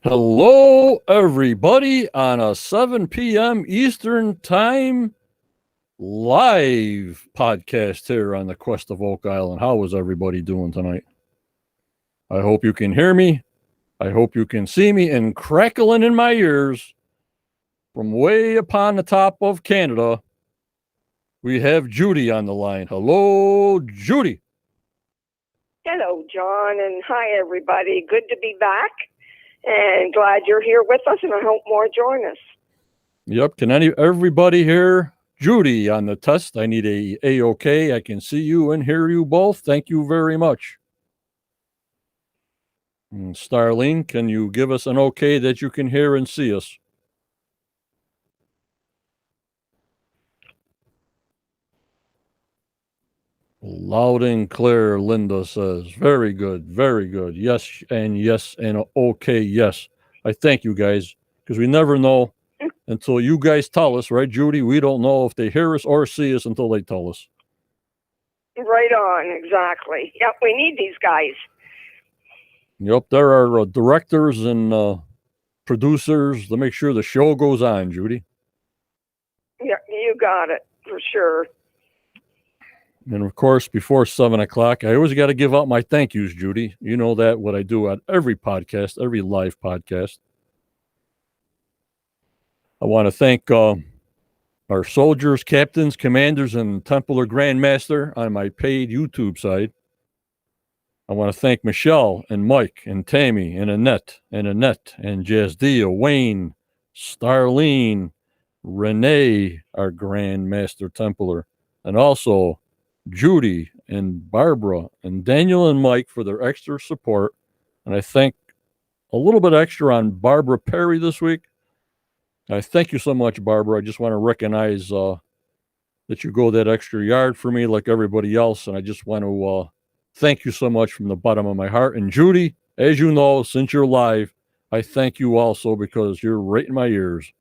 Hello, everybody, on a 7 p.m. Eastern Time live podcast here on the Quest of Oak Island. How is everybody doing tonight? I hope you can hear me. I hope you can see me and crackling in my ears from way upon the top of Canada. We have Judy on the line. Hello, Judy. Hello, John, and hi, everybody. Good to be back, and glad you're here with us, and I hope more join us. Yep. Can everybody hear Judy on the test? I need a A-OK. I can see you and hear you both. Thank you very much. And Starlene, can you give us an okay that you can hear and see us? Loud and clear, Linda says. Very good, very good. Yes, and okay, yes. I thank you guys, because we never know until you guys tell us, right, Judy? We don't know if they hear us or see us until they tell us. Right on, exactly. Yep, we need these guys. Yep, there are directors and producers to make sure the show goes on, Judy. Yeah, you got it, for sure. And of course, before 7 o'clock, I always got to give out my thank yous, Judy. You know that, what I do on every podcast, every live podcast. I want to thank our soldiers, captains, commanders, and Templar Grandmaster on my paid YouTube side. I want to thank Michelle and Mike and Tammy and Annette and Jazdia, Wayne, Starlene, Renee, our Grandmaster Templar, and also Judy and Barbara and Daniel and Mike for their extra support. And I thank a little bit extra on Barbara Perry this week. I thank you so much, Barbara. I just want to recognize that you go that extra yard for me like everybody else. And I just want to thank you so much from the bottom of my heart. And Judy, as you know, since you're live, I thank you also because you're right in my ears.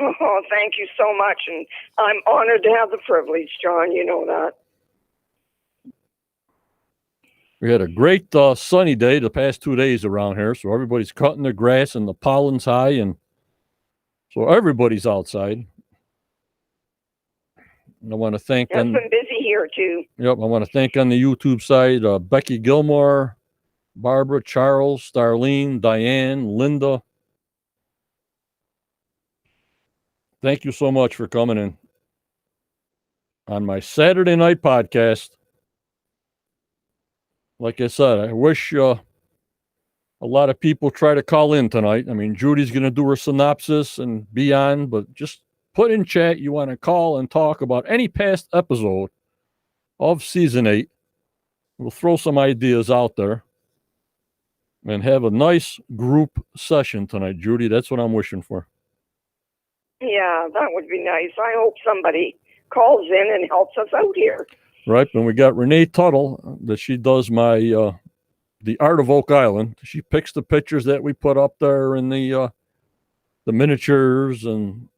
Oh, thank you so much, and I'm honored to have the privilege, John. You know that. We had a great sunny day the past 2 days around here, so everybody's cutting their grass and the pollen's high, and so everybody's outside. And I want to thank. It's been busy here too. Yep, I want to thank on the YouTube side Becky Gilmore, Barbara, Charles, Starlene, Diane, Linda. Thank you so much for coming in on my Saturday night podcast. Like I said, I wish a lot of people try to call in tonight. I mean, Judy's going to do her synopsis and be on, but just put in chat you want to call and talk about any past episode of season 8. We'll throw some ideas out there and have a nice group session tonight, Judy. That's what I'm wishing for. Yeah, that would be nice. I hope somebody calls in and helps us out here. Right, and we got Renee Tuttle that she does my the Art of Oak Island. She picks the pictures that we put up there in the miniatures and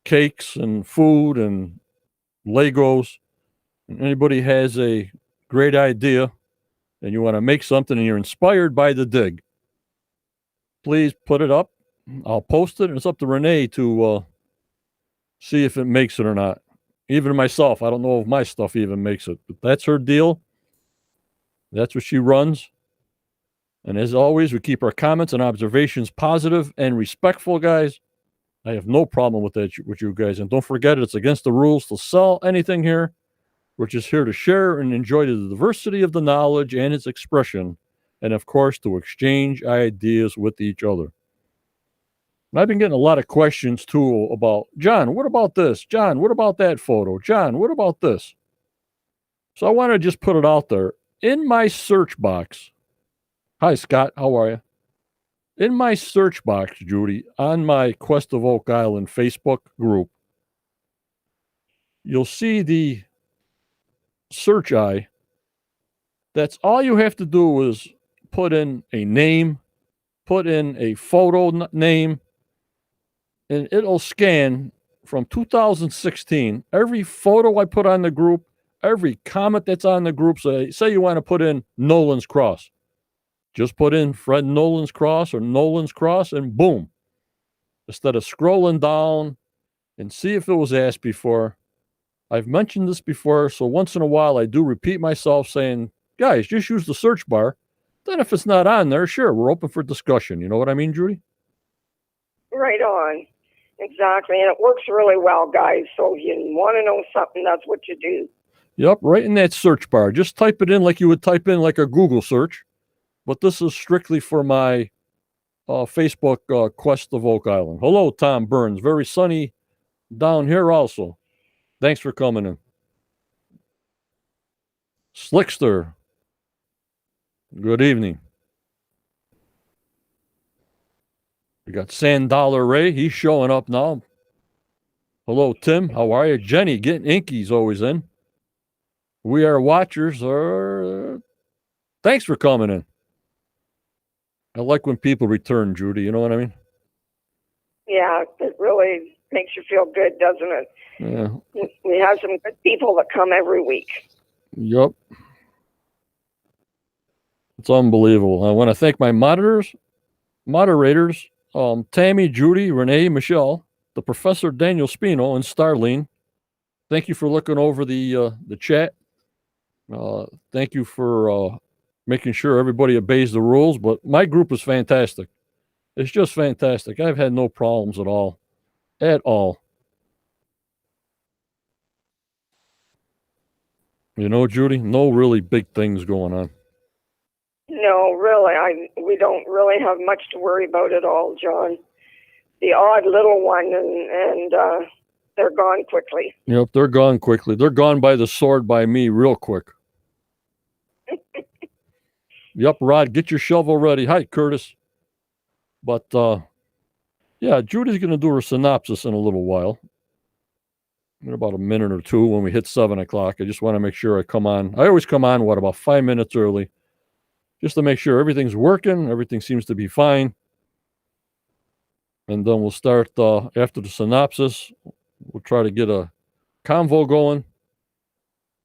cakes and food and Legos. And anybody has a great idea and you want to make something and you're inspired by the dig, please put it up. I'll post it, and it's up to Renee to see if it makes it or not. Even myself, I don't know if my stuff even makes it, but that's her deal. That's what she runs. And as always, we keep our comments and observations positive and respectful, guys. I have no problem with that with you guys. And don't forget, it's against the rules to sell anything here. We're just here to share and enjoy the diversity of the knowledge and its expression. And of course, to exchange ideas with each other. And I've been getting a lot of questions too about, John, what about this? John, what about that photo? John, what about this? So I want to just put it out there. In my search box, hi, Scott, how are you? In my search box, Judy, on my Quest of Oak Island Facebook group, you'll see the search eye. That's all you have to do is put in a name, put in a photo name, and it'll scan from 2016 every photo I put on the group, every comment that's on the group. So say you want to put in Nolan's Cross. Just put in Fred Nolan's Cross or Nolan's Cross and boom. Instead of scrolling down and see if it was asked before. I've mentioned this before, so once in a while I do repeat myself saying, guys, just use the search bar. Then if it's not on there, sure, we're open for discussion. You know what I mean, Judy? Right on. Exactly. And it works really well, guys. So if you want to know something, that's what you do. Yep, right in that search bar. Just type it in like you would type in like a Google search. But this is strictly for my Facebook Quest of Oak Island. Hello, Tom Burns. Very sunny down here also. Thanks for coming in. Slickster. Good evening. We got Sand Dollar Ray. He's showing up now. Hello, Tim. How are you? Jenny getting inky's always in. We are watchers. Thanks for coming in. I like when people return, Judy. You know what I mean? Yeah, it really makes you feel good, doesn't it? Yeah. We have some good people that come every week. Yep. It's unbelievable. I want to thank my moderators, Tammy, Judy, Renee, Michelle, the Professor Daniel Spino, and Starlene. Thank you for looking over the chat. Thank you for making sure everybody obeys the rules. But my group is fantastic. It's just fantastic. I've had no problems at all. At all. You know, Judy, no really big things going on. No, really, we don't really have much to worry about at all, John. The odd little one, and they're gone quickly. Yep, they're gone quickly. They're gone by the sword by me real quick. Yep, Rod, get your shovel ready. Hi, Curtis. But, yeah, Judy's going to do her synopsis in a little while. In about a minute or two when we hit 7 o'clock. I just want to make sure I come on. I always come on, about 5 minutes early, just to make sure everything's working. Everything seems to be fine. And then we'll start after the synopsis. We'll try to get a convo going.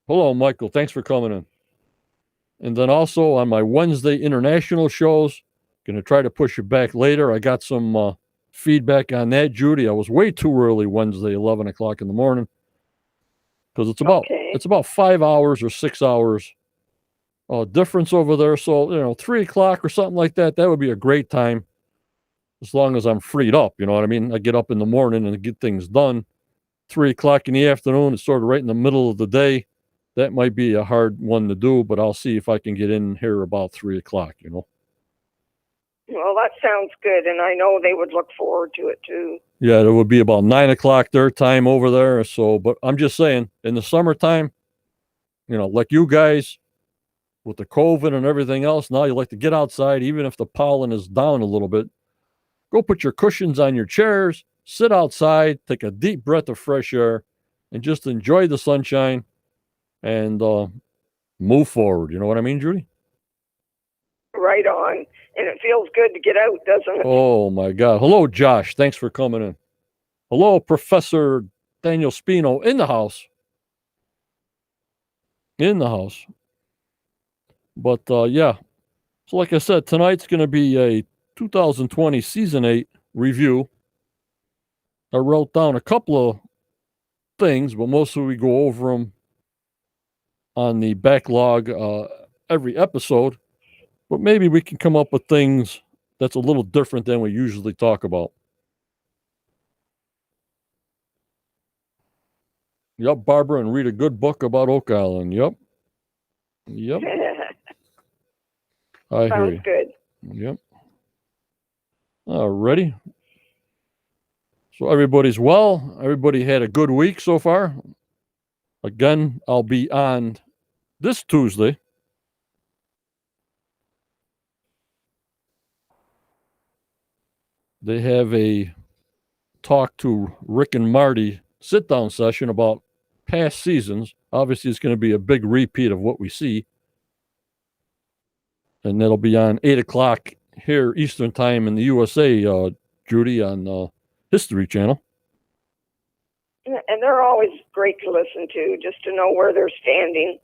Hello, Michael. Thanks for coming in. And then also on my Wednesday international shows, going to try to push it back later. I got some feedback on that, Judy. I was way too early Wednesday, 11 o'clock in the morning, because it's about 5 hours or 6 hours difference over there. So, 3 o'clock or something like that, that would be a great time, as long as I'm freed up. You know what I mean? I get up in the morning and get things done. 3 o'clock in the afternoon, it's sort of right in the middle of the day. That might be a hard one to do, but I'll see if I can get in here about 3 o'clock, Well, that sounds good, and I know they would look forward to it, too. Yeah, it would be about 9 o'clock their time over there. So, but I'm just saying, in the summertime, like you guys, with the COVID and everything else, now you like to get outside, even if the pollen is down a little bit. Go put your cushions on your chairs, sit outside, take a deep breath of fresh air, and just enjoy the sunshine and move forward. You know what I mean, Judy? Right on. And it feels good to get out, doesn't it? Oh, my God. Hello, Josh. Thanks for coming in. Hello, Professor Daniel Spino in the house. But, yeah. So like I said, tonight's going to be a 2020 Season 8 review. I wrote down a couple of things, but mostly we go over them on the backlog every episode. But maybe we can come up with things that's a little different than we usually talk about. Yep, Barbara, and read a good book about Oak Island. Yep. I hear you. Sounds good. Yep. All righty. So everybody's well. Everybody had a good week so far. Again, I'll be on this Tuesday. They have a talk to Rick and Marty sit-down session about past seasons. Obviously, it's going to be a big repeat of what we see. And that'll be on 8 o'clock here Eastern Time in the USA, Judy, on History Channel. And they're always great to listen to, just to know where they're standing.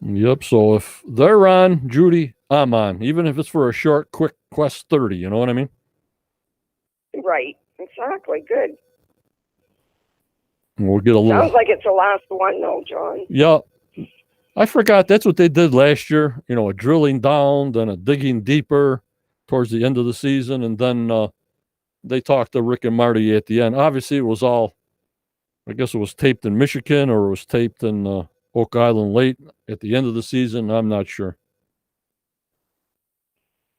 Yep. So if they're on, Judy, I'm on, even if it's for a short, quick Quest 30. You know what I mean? Right. Exactly. Good. And we'll get a little. Sounds like it's the last one, though, John. Yeah. I forgot that's what they did last year. You know, a drilling down, then a digging deeper towards the end of the season. And then they talked to Rick and Marty at the end. Obviously, it was all, I guess it was taped in Michigan or it was taped in Oak Island late at the end of the season. I'm not sure.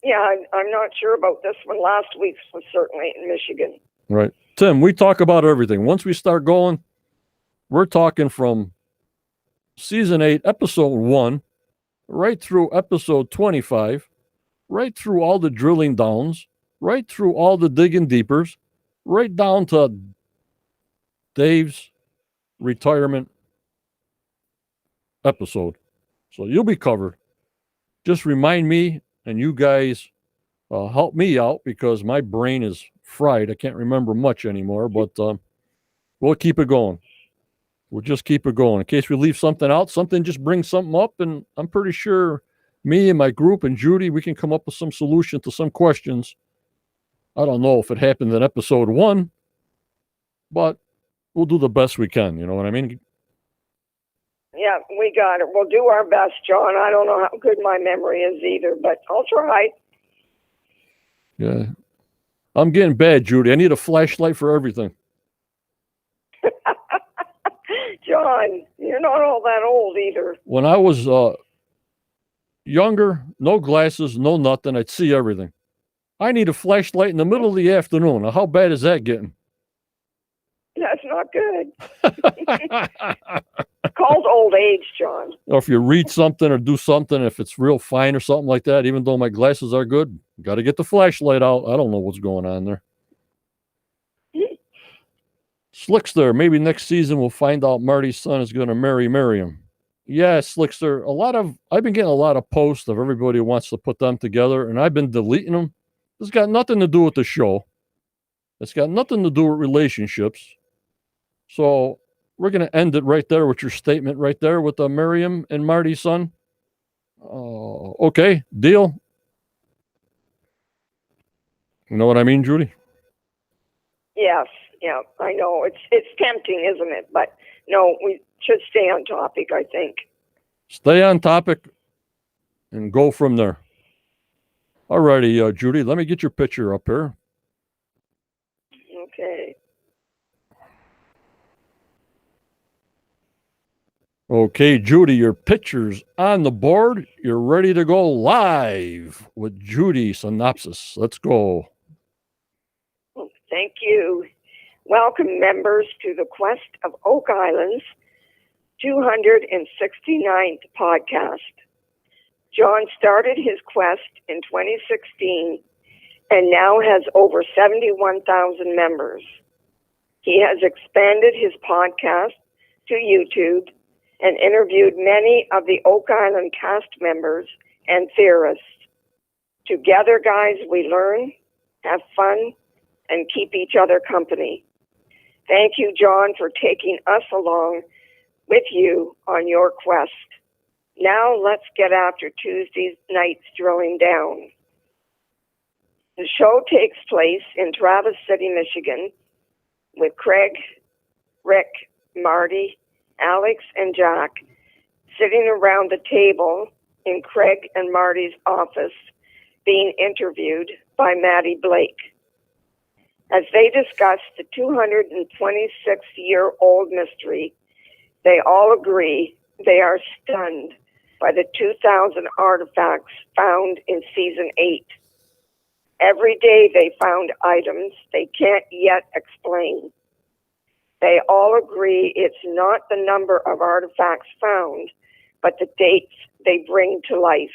Yeah, I'm not sure about this one. Last week's was certainly in Michigan. Right. Tim, we talk about everything. Once we start going, we're talking from season 8, episode 1, right through episode 25, right through all the drilling downs, right through all the digging deepers, right down to Dave's retirement episode. So you'll be covered. Just remind me, and you guys help me out because my brain is fried. I can't remember much anymore, but we'll keep it going. We'll just keep it going. In case we leave something out, something just brings something up, and I'm pretty sure me and my group and Judy, we can come up with some solution to some questions. I don't know if it happened in episode 1, but we'll do the best we can. You know what I mean? Yeah, we got it. We'll do our best, John. I don't know how good my memory is either, but I'll try. Yeah. I'm getting bad, Judy. I need a flashlight for everything. John, you're not all that old either. When I was younger, no glasses, no nothing, I'd see everything. I need a flashlight in the middle of the afternoon. Now, how bad is that getting? That's not good. Called old age, John. Or if you read something or do something, if it's real fine or something like that, even though my glasses are good, got to get the flashlight out. I don't know what's going on there. Slickster, maybe next season we'll find out Marty's son is going to marry Miriam. Yeah, Slickster, I've been getting a lot of posts of everybody who wants to put them together, and I've been deleting them. It's got nothing to do with the show. It's got nothing to do with relationships. So we're going to end it right there with your statement right there with Miriam and Marty's son. Okay, deal. You know what I mean, Judy? Yes, yeah, I know. It's tempting, isn't it? But no, we should stay on topic, I think. Stay on topic and go from there. All righty, Judy, let me get your picture up here. Okay. Okay, Judy, your picture's on the board. You're ready to go live with Judy Synopsis. Let's go. Thank you. Welcome, members, to the Quest of Oak Island's 269th podcast. John started his quest in 2016 and now has over 71,000 members. He has expanded his podcast to YouTube and interviewed many of the Oak Island cast members and theorists. Together, guys, we learn, have fun, and keep each other company. Thank you, John, for taking us along with you on your quest. Now let's get after Tuesday night's drilling down. The show takes place in Traverse City, Michigan, with Craig, Rick, Marty, Alex, and Jack sitting around the table in Craig and Marty's office being interviewed by Maddie Blake. As they discuss the 226-year-old mystery, they all agree they are stunned by the 2,000 artifacts found in Season 8. Every day they found items they can't yet explain. They all agree it's not the number of artifacts found, but the dates they bring to life.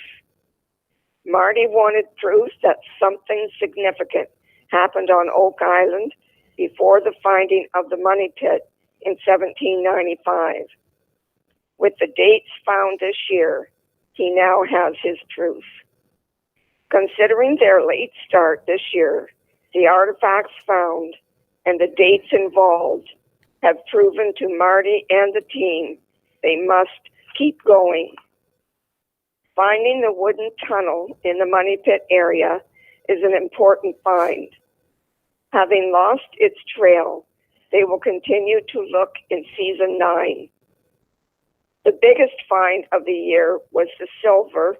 Marty wanted proof that something significant happened on Oak Island before the finding of the money pit in 1795. With the dates found this year, he now has his proof. Considering their late start this year, the artifacts found and the dates involved have proven to Marty and the team they must keep going Finding the wooden tunnel in the Money Pit area is an important find. Having lost its trail, they will continue to look in season 9. The biggest find of the year was the silver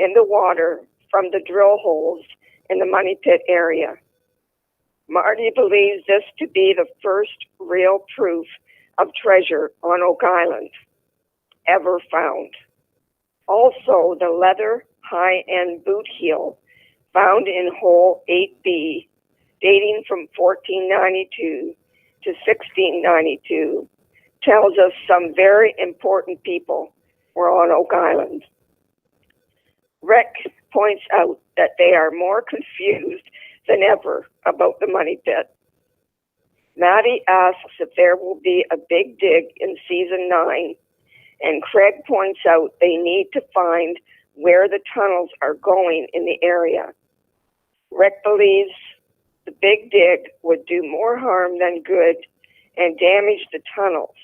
in the water from the drill holes in the Money Pit area. Marty believes this to be the first real proof of treasure on Oak Island ever found. Also, the leather high-end boot heel found in hole 8B, dating from 1492 to 1692, tells us some very important people were on Oak Island. Rick points out that they are more confused than ever about the Money Pit. Maddie asks if there will be a big dig in season 9, and Craig points out they need to find where the tunnels are going in the area. Rick believes the big dig would do more harm than good and damage the tunnels,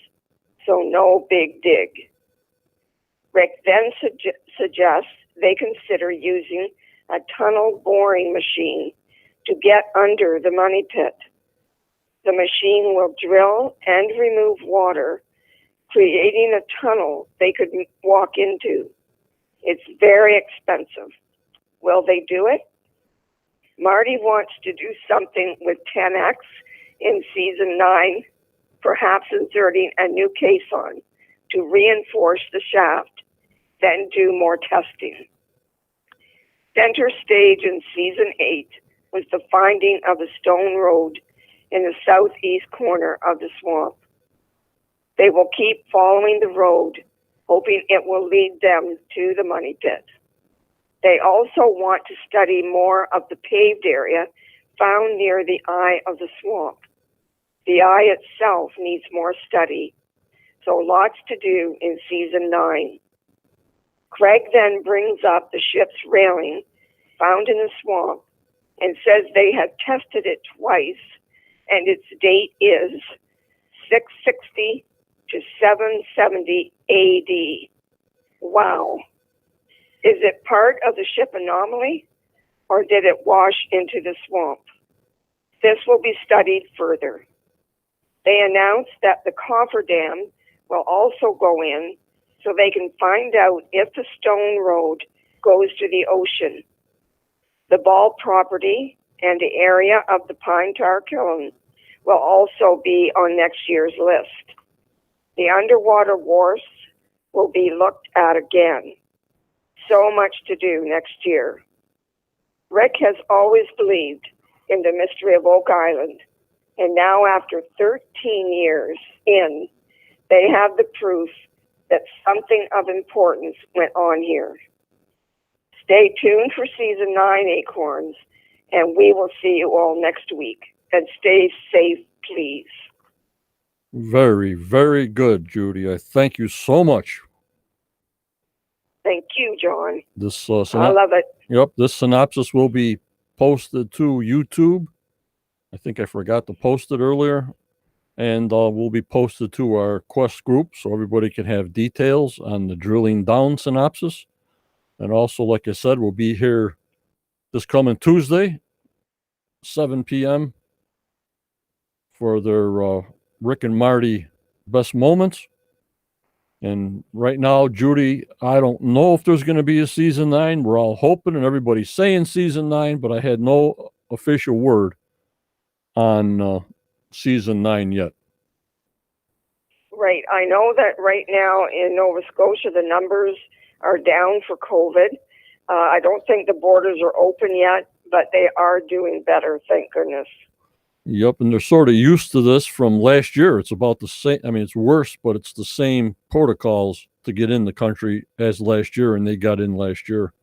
so no big dig. Rick then suggests they consider using a tunnel boring machine to get under the Money Pit. The machine will drill and remove water, creating a tunnel they could walk into. It's very expensive. Will they do it? Marty wants to do something with 10X in season 9, perhaps inserting a new caisson to reinforce the shaft, then do more testing. Center stage in season 8 was the finding of a stone road in the southeast corner of the swamp. They will keep following the road, hoping it will lead them to the Money Pit. They also want to study more of the paved area found near the eye of the swamp. The eye itself needs more study, so lots to do in season 9. Craig then brings up the ship's railing found in the swamp and says they have tested it twice, and its date is 660 to 770 AD. Wow. Is it part of the ship anomaly, or did it wash into the swamp? This will be studied further. They announced that the cofferdam will also go in so they can find out if the stone road goes to the ocean. The Ball property and the area of the Pine Tar Kiln will also be on next year's list. The underwater wharfs will be looked at again. So much to do next year. Rick has always believed in the mystery of Oak Island, and now after 13 years in, they have the proof that something of importance went on here. Stay tuned for season 9, Acorns, and we will see you all next week. And stay safe, please. Very, very good, Judy. I thank you so much. Thank you, John. This I love it. Yep, this synopsis will be posted to YouTube. I think I forgot to post it earlier. And will be posted to our Quest group so everybody can have details on the drilling down synopsis. And also, like I said, we'll be here this coming Tuesday, 7 p.m. for their Rick and Marty best moments. And right now, Judy, I don't know if there's going to be a season 9. We're all hoping and everybody's saying season 9, but I had no official word on season 9 yet. Right. I know that right now in Nova Scotia, the numbers are down for COVID. I don't think the borders are open yet, but they are doing better, thank goodness. Yep, and they're sort of used to this from last year. It's about the same. I mean, it's worse, but it's the same protocols to get in the country as last year, and they got in last year.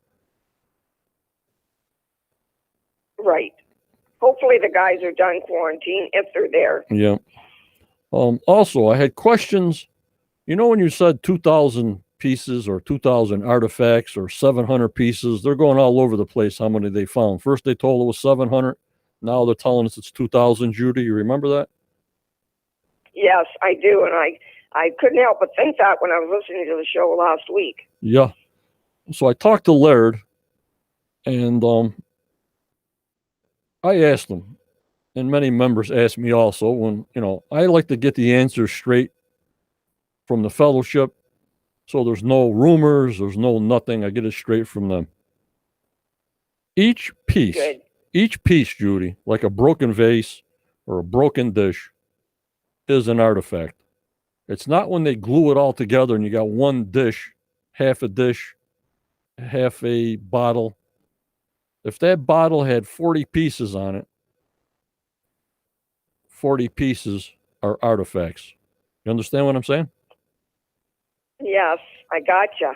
Right. Hopefully the guys are done quarantine if they're there. Yeah. Also, I had questions. You know, when you said 2,000 pieces or 2,000 artifacts or 700 pieces, they're going all over the place how many they found. First, they told it was 700. Now they're telling us it's 2,000, Judy. You remember that? Yes, I do. And I couldn't help but think that when I was listening to the show last week. Yeah. So I talked to Laird, and I asked him, and many members asked me also, when, I like to get the answers straight from the fellowship. So there's no rumors, there's no nothing. I get it straight from them. Each piece, Good. Judy, like a broken vase or a broken dish, is an artifact. It's not when they glue it all together and you got one dish, half a bottle. If that bottle had 40 pieces on it, 40 pieces are artifacts. You understand what I'm saying? Yes, I gotcha.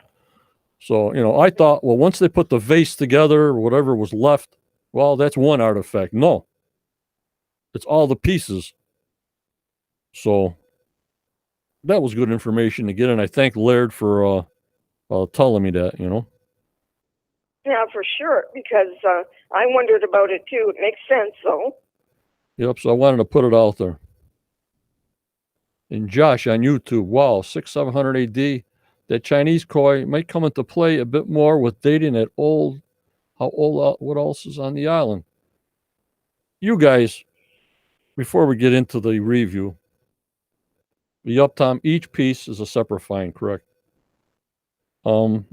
So, I thought, well, once they put the vase together or whatever was left, well, that's one artifact. No, it's all the pieces. So that was good information to get. And I thank Laird for telling me that, Yeah, for sure, because I wondered about it too. It makes sense, though. Yep. So I wanted to put it out there. And Josh on YouTube, wow, 700 AD. That Chinese koi might come into play a bit more with dating what else is on the island. You guys, before we get into the review, Tom, each piece is a separate find, correct? The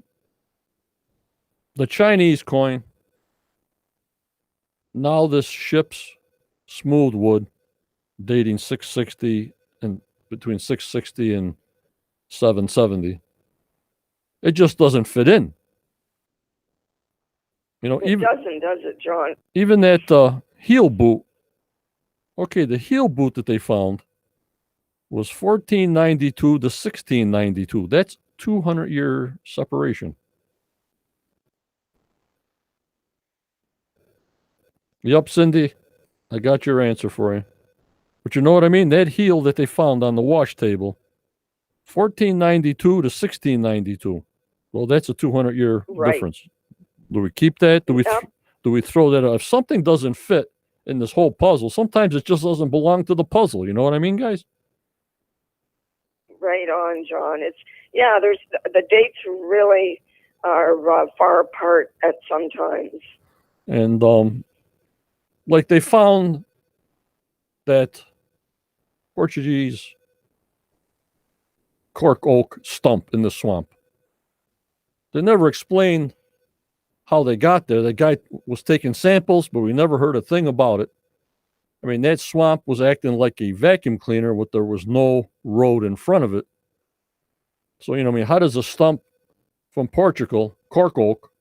Chinese coin, now this ship's smooth wood, dating 660 and between 660 and 770. It just doesn't fit in. It even doesn't, does it, John? even that heel boot. Okay, the heel boot that they found was 1492 to 1692. That's 200-year separation. Yep, Cindy, I got your answer for you. But you know what I mean? That heel that they found on the wash table, 1492 to 1692. Well, that's a 200-year difference. Do we keep that? Do we throw that out? If something doesn't fit in this whole puzzle, sometimes it just doesn't belong to the puzzle. You know what I mean, guys? Right on, John. There's the dates really are far apart at sometimes. And like they found that Portuguese cork oak stump in the swamp. They never explained how they got there. The guy was taking samples, but we never heard a thing about it. I mean, that swamp was acting like a vacuum cleaner, but there was no road in front of it. So, how does a stump from Portugal, cork oak,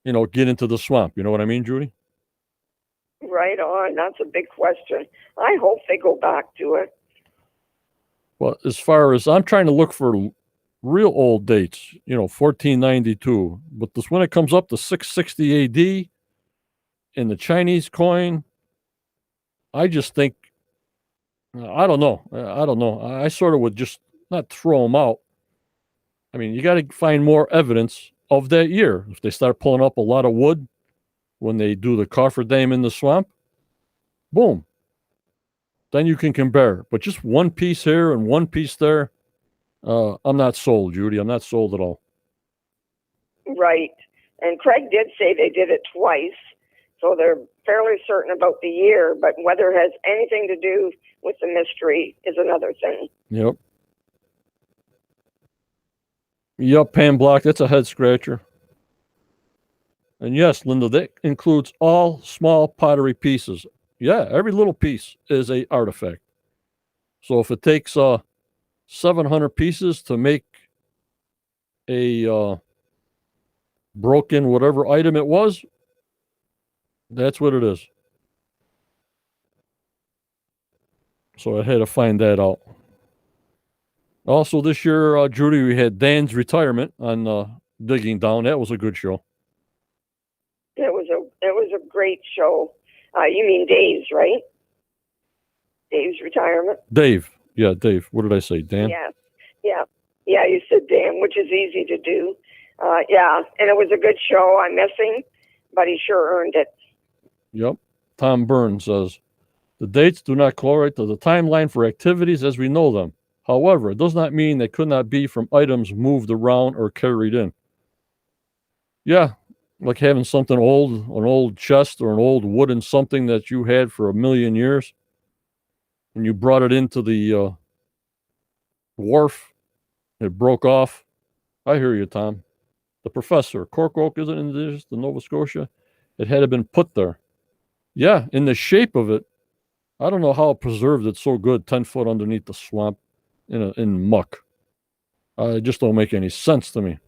get into the swamp? You know what I mean, Judy? Right on. That's a big question. I hope they go back to it. Well, as far as I'm trying to look for real old dates, 1492. But when it comes up to 660 AD in the Chinese coin, I just think, I don't know. I sort of would just not throw them out. I mean, you got to find more evidence of that year. If they start pulling up a lot of wood when they do the cofferdam in the swamp, boom. Then you can compare. But just one piece here and one piece there, I'm not sold, Judy. I'm not sold at all. Right. And Craig did say they did it twice, so they're fairly certain about the year, but whether it has anything to do with the mystery is another thing. Yep, Pam Block, that's a head scratcher. And yes, Linda, that includes all small pottery pieces. Yeah, every little piece is a artifact. So if it takes 700 pieces to make a broken whatever item it was, that's what it is. So I had to find that out. Also this year, Judy, we had Dan's retirement on Digging Down. That was a good show. It was a great show. You mean Dave's, right? Dave's retirement? Dave. Yeah, Dave. What did I say? Dan? Yeah, you said Dan, which is easy to do. And it was a good show. I miss him, but he sure earned it. Yep. Tom Burns says, the dates do not correlate to the timeline for activities as we know them. However, it does not mean they could not be from items moved around or carried in. Yeah, like having something old, an old chest or an old wooden something that you had for a million years, and you brought it into the wharf, it broke off. I hear you, Tom. The professor, cork oak, isn't in this, the Nova Scotia? It had been put there. Yeah, in the shape of it, I don't know how it preserved it so good, 10 foot underneath the swamp in muck. It just don't make any sense to me.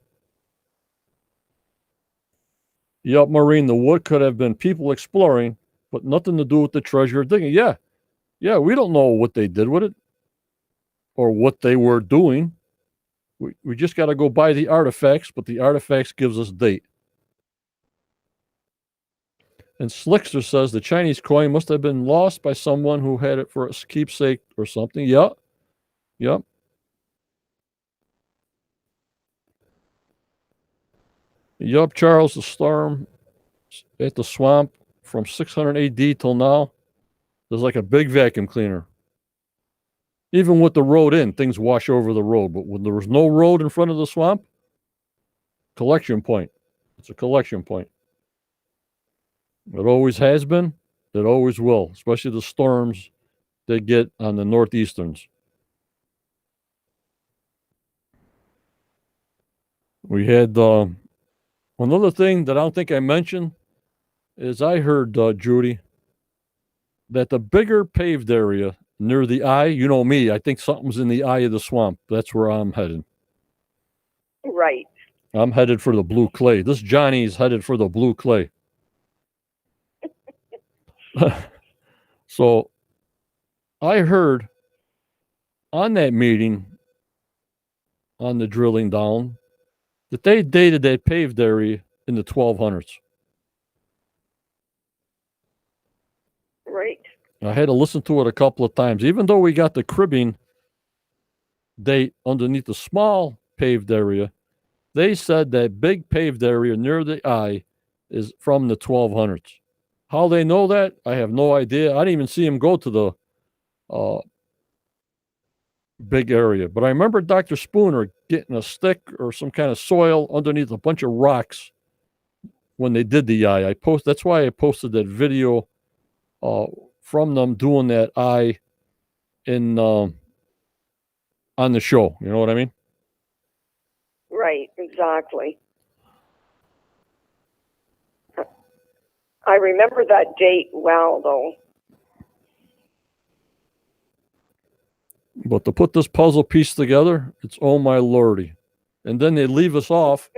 Yup, Maureen, the wood could have been people exploring, but nothing to do with the treasure digging. Yeah, we don't know what they did with it or what they were doing. We just got to go by the artifacts, but the artifacts gives us date. And Slickster says the Chinese coin must have been lost by someone who had it for a keepsake or something. Yep. Yup, Charles, the storm at the swamp from 600 AD till now, there's like a big vacuum cleaner. Even with the road in, things wash over the road. But when there was no road in front of the swamp, collection point. It's a collection point. It always has been. It always will, especially the storms they get on the northeasterns. We had another thing that I don't think I mentioned is I heard, Judy, that the bigger paved area near the eye, you know me, I think something's in the eye of the swamp. That's where I'm headed. Right. I'm headed for the blue clay. This Johnny's headed for the blue clay. So I heard on that meeting on the drilling down that they dated that paved area in the 1200s. Right. I had to listen to it a couple of times, even though we got the cribbing date underneath the small paved area. They said that big paved area near the eye is from the 1200s. How they know that, I have no idea. I didn't even see him go to the big area. But I remember Dr. Spooner getting a stick or some kind of soil underneath a bunch of rocks when they did the eye. That's why I posted that video from them doing that eye in on the show. You know what I mean? Right, exactly. I remember that date well, though. But to put this puzzle piece together, it's oh my lordy. And then they leave us off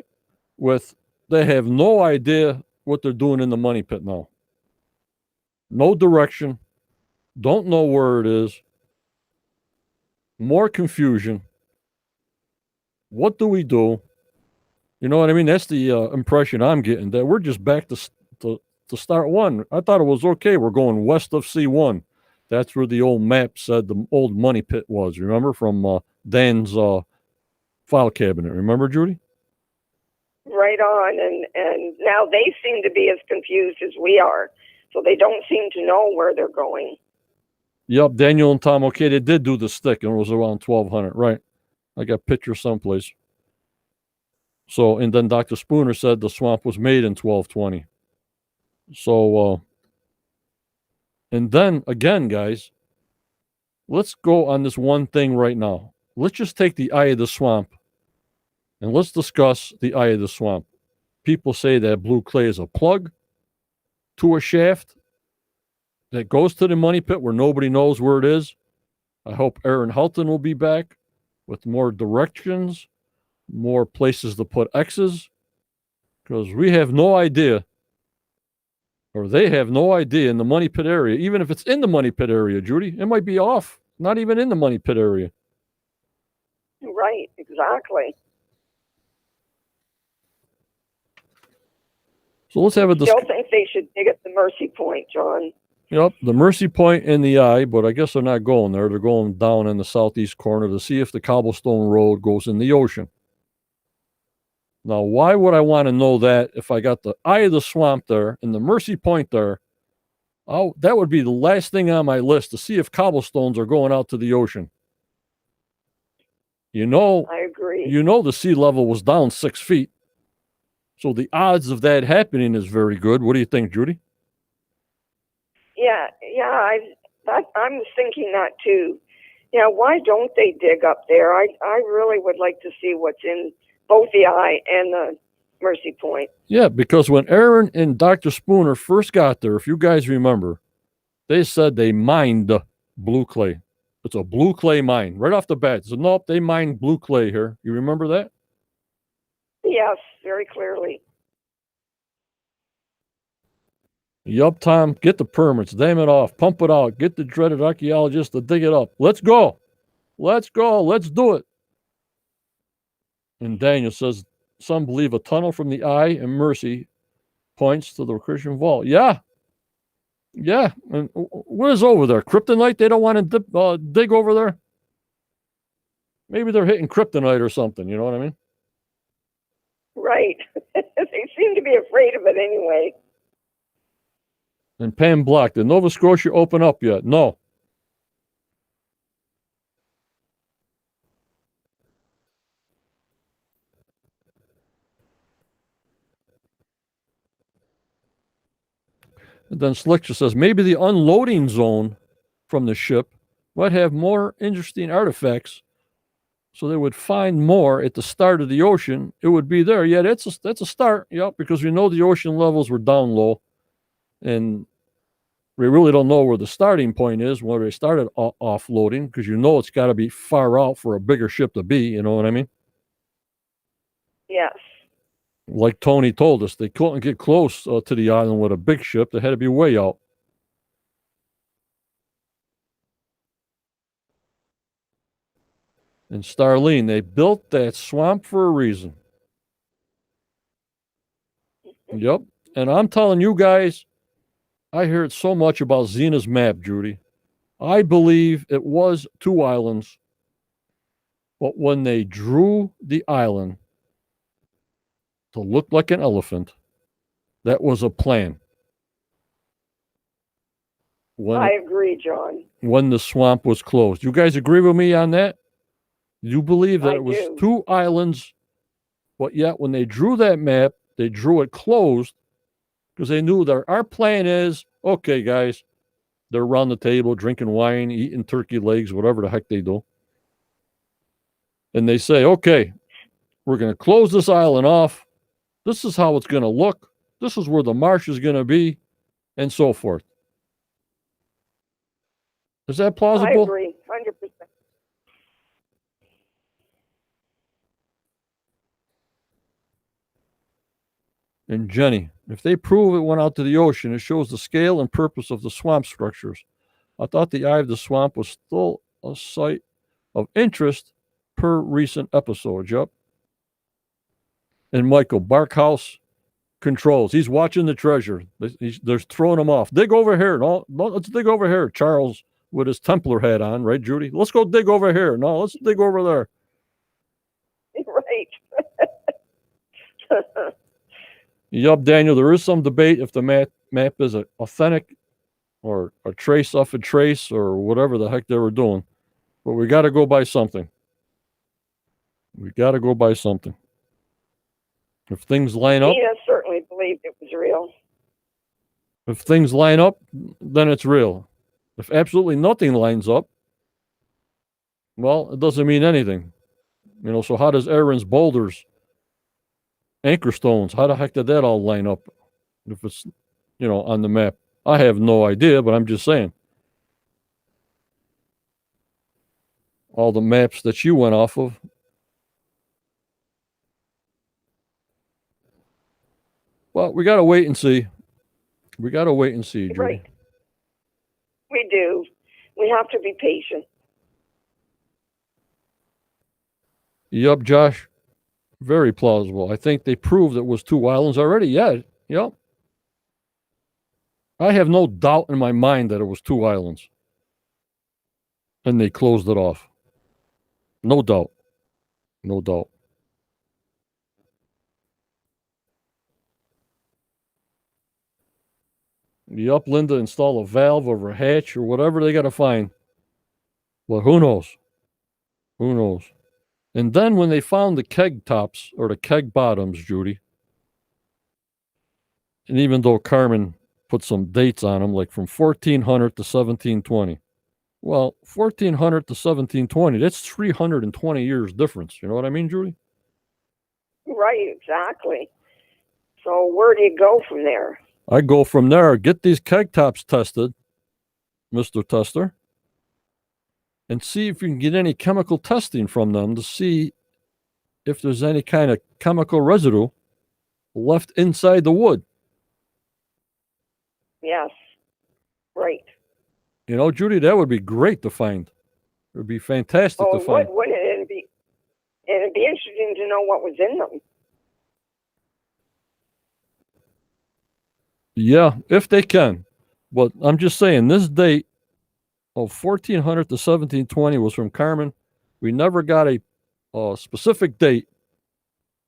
with they have no idea what they're doing in the money pit now. No direction. Don't know where it is. More confusion. What do we do? You know what I mean? That's the impression I'm getting, that we're just back to start one. I thought it was okay. We're going west of C1. That's where the old map said the old money pit was. Remember, from Dan's file cabinet. Remember, Judy? Right on. And now they seem to be as confused as we are. So they don't seem to know where they're going. Yep, Daniel and Tom. Okay, they did do the stick, and it was around 1200. Right. I got pictures someplace. So, and then Dr. Spooner said the swamp was made in 1220. So, and then again, guys, let's go on this one thing right now. Let's just take the eye of the swamp and let's discuss the eye of the swamp. People say that blue clay is a plug to a shaft that goes to the money pit where nobody knows where it is. I hope Aaron Helton will be back with more directions, more places to put X's, because we have no idea, or they have no idea in the money pit area, even if it's in the money pit area, Judy, it might be off, not even in the money pit area. Right, exactly. So let's have a discussion. Still think they should dig at the Mercy Point, John. Yep, the Mercy Point in the eye, but I guess they're not going there. They're going down in the southeast corner to see if the cobblestone road goes in the ocean. Now, why would I want to know that if I got the eye of the swamp there and the Mercy Point there? Oh, that would be the last thing on my list, to see if cobblestones are going out to the ocean. You know, I agree. You know the sea level was down 6 feet. So the odds of that happening is very good. What do you think, Judy? Yeah, I'm thinking that too. Yeah, why don't they dig up there? I really would like to see what's in both the eye and the Mercy Point. Yeah, because when Aaron and Dr. Spooner first got there, if you guys remember, they said they mined blue clay. It's a blue clay mine right off the bat. So nope, they mined blue clay here. You remember that? Yes, very clearly. Yup, Tom, get the permits, dam it off, pump it out, get the dreaded archaeologists to dig it up. Let's go. Let's go. Let's do it. And Daniel says, some believe a tunnel from the eye and Mercy points to the Christian vault. Yeah. Yeah. And what is over there? Kryptonite? They don't want to dig over there? Maybe they're hitting kryptonite or something. You know what I mean? Right. They seem to be afraid of it anyway. And Pam Block, did Nova Scotia open up yet? No. And then Slick says, maybe the unloading zone from the ship might have more interesting artifacts, so they would find more at the start of the ocean. It would be there. Yeah, that's a start. Yep, because we know the ocean levels were down low, and we really don't know where the starting point is, where they started offloading, because you know it's got to be far out for a bigger ship to be. You know what I mean? Yes. Like Tony told us, they couldn't get close to the island with a big ship. They had to be way out. And Starlene, they built that swamp for a reason. Yep. And I'm telling you guys, I heard so much about Zena's map, Judy. I believe it was 2 islands, but when they drew the island to look like an elephant, that was a plan. I agree, John. When the swamp was closed. You guys agree with me on that? You believe that it was 2 islands, but yet when they drew that map, they drew it closed because they knew that our plan is, okay, guys, they're around the table drinking wine, eating turkey legs, whatever the heck they do. And they say, okay, we're going to close this island off. This is how it's going to look. This is where the marsh is going to be, and so forth. Is that plausible? I agree, 100%. And Jenny, if they prove it went out to the ocean, it shows the scale and purpose of the swamp structures. I thought the eye of the swamp was still a site of interest per recent episode. Yep. And Michael, Barkhouse controls. He's watching the treasure. They're throwing him off. Dig over here. No, let's dig over here. Charles with his Templar hat on, right, Judy? Let's go dig over here. No, let's dig over there. Right. Yup, Daniel, there is some debate if the map is authentic or a trace off a trace or whatever the heck they were doing. But we got to go by something. We got to go by something. If things line up. Nina certainly believed it was real. If things line up, then it's real. If absolutely nothing lines up, well, it doesn't mean anything. You know, so how does Aaron's boulders, anchor stones, how the heck did that all line up if it's, you know, on the map? I have no idea, but I'm just saying. All the maps that you went off of. Well, we got to wait and see. We got to wait and see, Judy. Right. We do. We have to be patient. Yup, Josh. Very plausible. I think they proved it was 2 islands already. Yeah. Yep. I have no doubt in my mind that it was 2 islands. And they closed it off. No doubt. No doubt. Yup, Linda, install a valve over a hatch or whatever they got to find. But who knows? Who knows? And then when they found the keg tops or the keg bottoms, Judy, And even though Carmen put some dates on them, like from 1400 to 1720. Well, 1400 to 1720, that's 320 years difference. You know what I mean, Judy? Right, exactly. So where do you go from there? I go from there, get these keg tops tested, Mr. Tester, and see if you can get any chemical testing from them to see if there's any kind of chemical residue left inside the wood. Yes. Right. You know, Judy, that would be great to find. It would be fantastic to find. Wouldn't it? It'd be interesting to know what was in them. Yeah, if they can. But I'm just saying, this date of 1400 to 1720 was from Carmen. We never got a specific date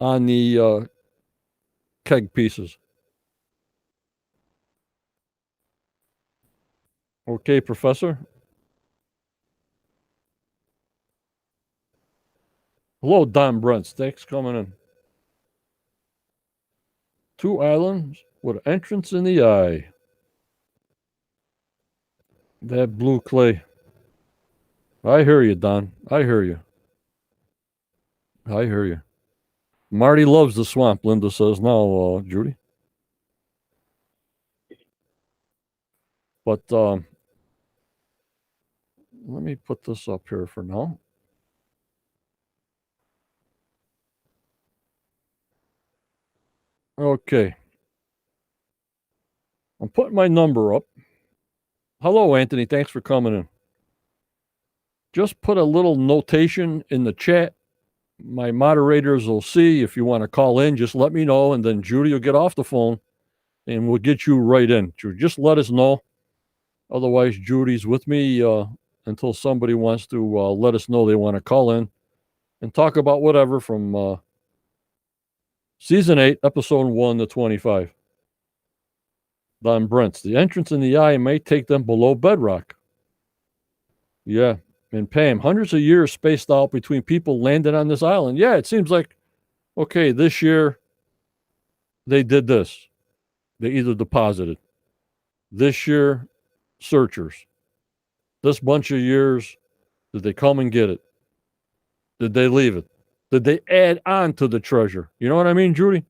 on the keg pieces. Okay, Professor? Hello, Don Brents. Thanks for coming in. 2 islands with an entrance in the eye. That blue clay. I hear you, Don. I hear you. I hear you. Marty loves the swamp, Linda says now, Judy. But let me put this up here for now. Okay. I'm putting my number up. Hello, Anthony. Thanks for coming in. Just put a little notation in the chat. My moderators will see. If you want to call in, just let me know, and then Judy will get off the phone, and we'll get you right in. Just let us know. Otherwise, Judy's with me until somebody wants to let us know they want to call in and talk about whatever from Season 8, Episode 1 to 25. Don Brents. The entrance in the eye may take them below bedrock. Yeah. And Pam, hundreds of years spaced out between people landing on this island. Yeah, it seems like, okay, this year they did this. They either deposited. This year, searchers. This bunch of years, did they come and get it? Did they leave it? Did they add on to the treasure? You know what I mean, Judy?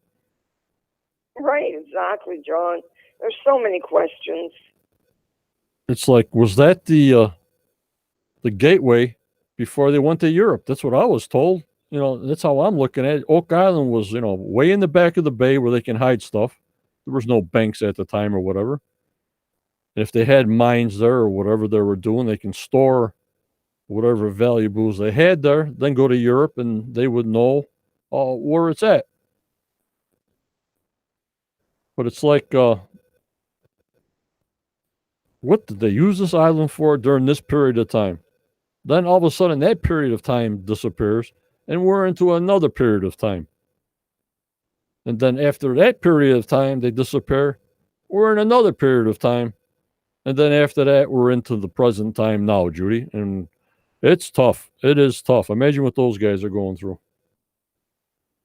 Right, exactly, John. There's so many questions. It's like, was that the gateway before they went to Europe? That's what I was told. You know, that's how I'm looking at it. Oak Island was, you know, way in the back of the bay where they can hide stuff. There was no banks at the time or whatever. If they had mines there or whatever they were doing, they can store whatever valuables they had there, then go to Europe and they would know where it's at. But it's like, what did they use this island for during this period of time? Then all of a sudden that period of time disappears and we're into another period of time. And then after that period of time, they disappear. We're in another period of time. And then after that, we're into the present time now, Judy. And it's tough. It is tough. Imagine what those guys are going through.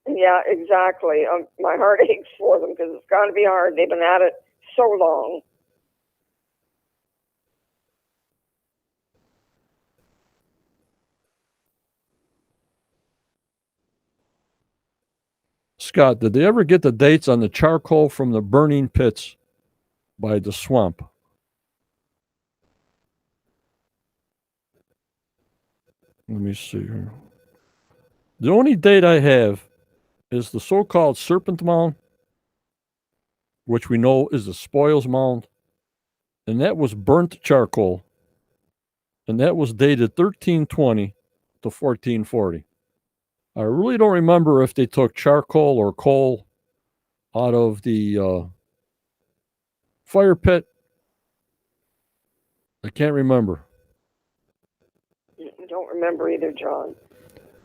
Yeah, exactly. My heart aches for them because it's got to be hard. They've been at it so long. Scott, did they ever get the dates on the charcoal from the burning pits by the swamp? Let me see here. The only date I have is the so-called Serpent Mound, which we know is the Spoils Mound, and that was burnt charcoal, and that was dated 1320 to 1440. I really don't remember if they took charcoal or coal out of the fire pit. I can't remember. I don't remember either, John.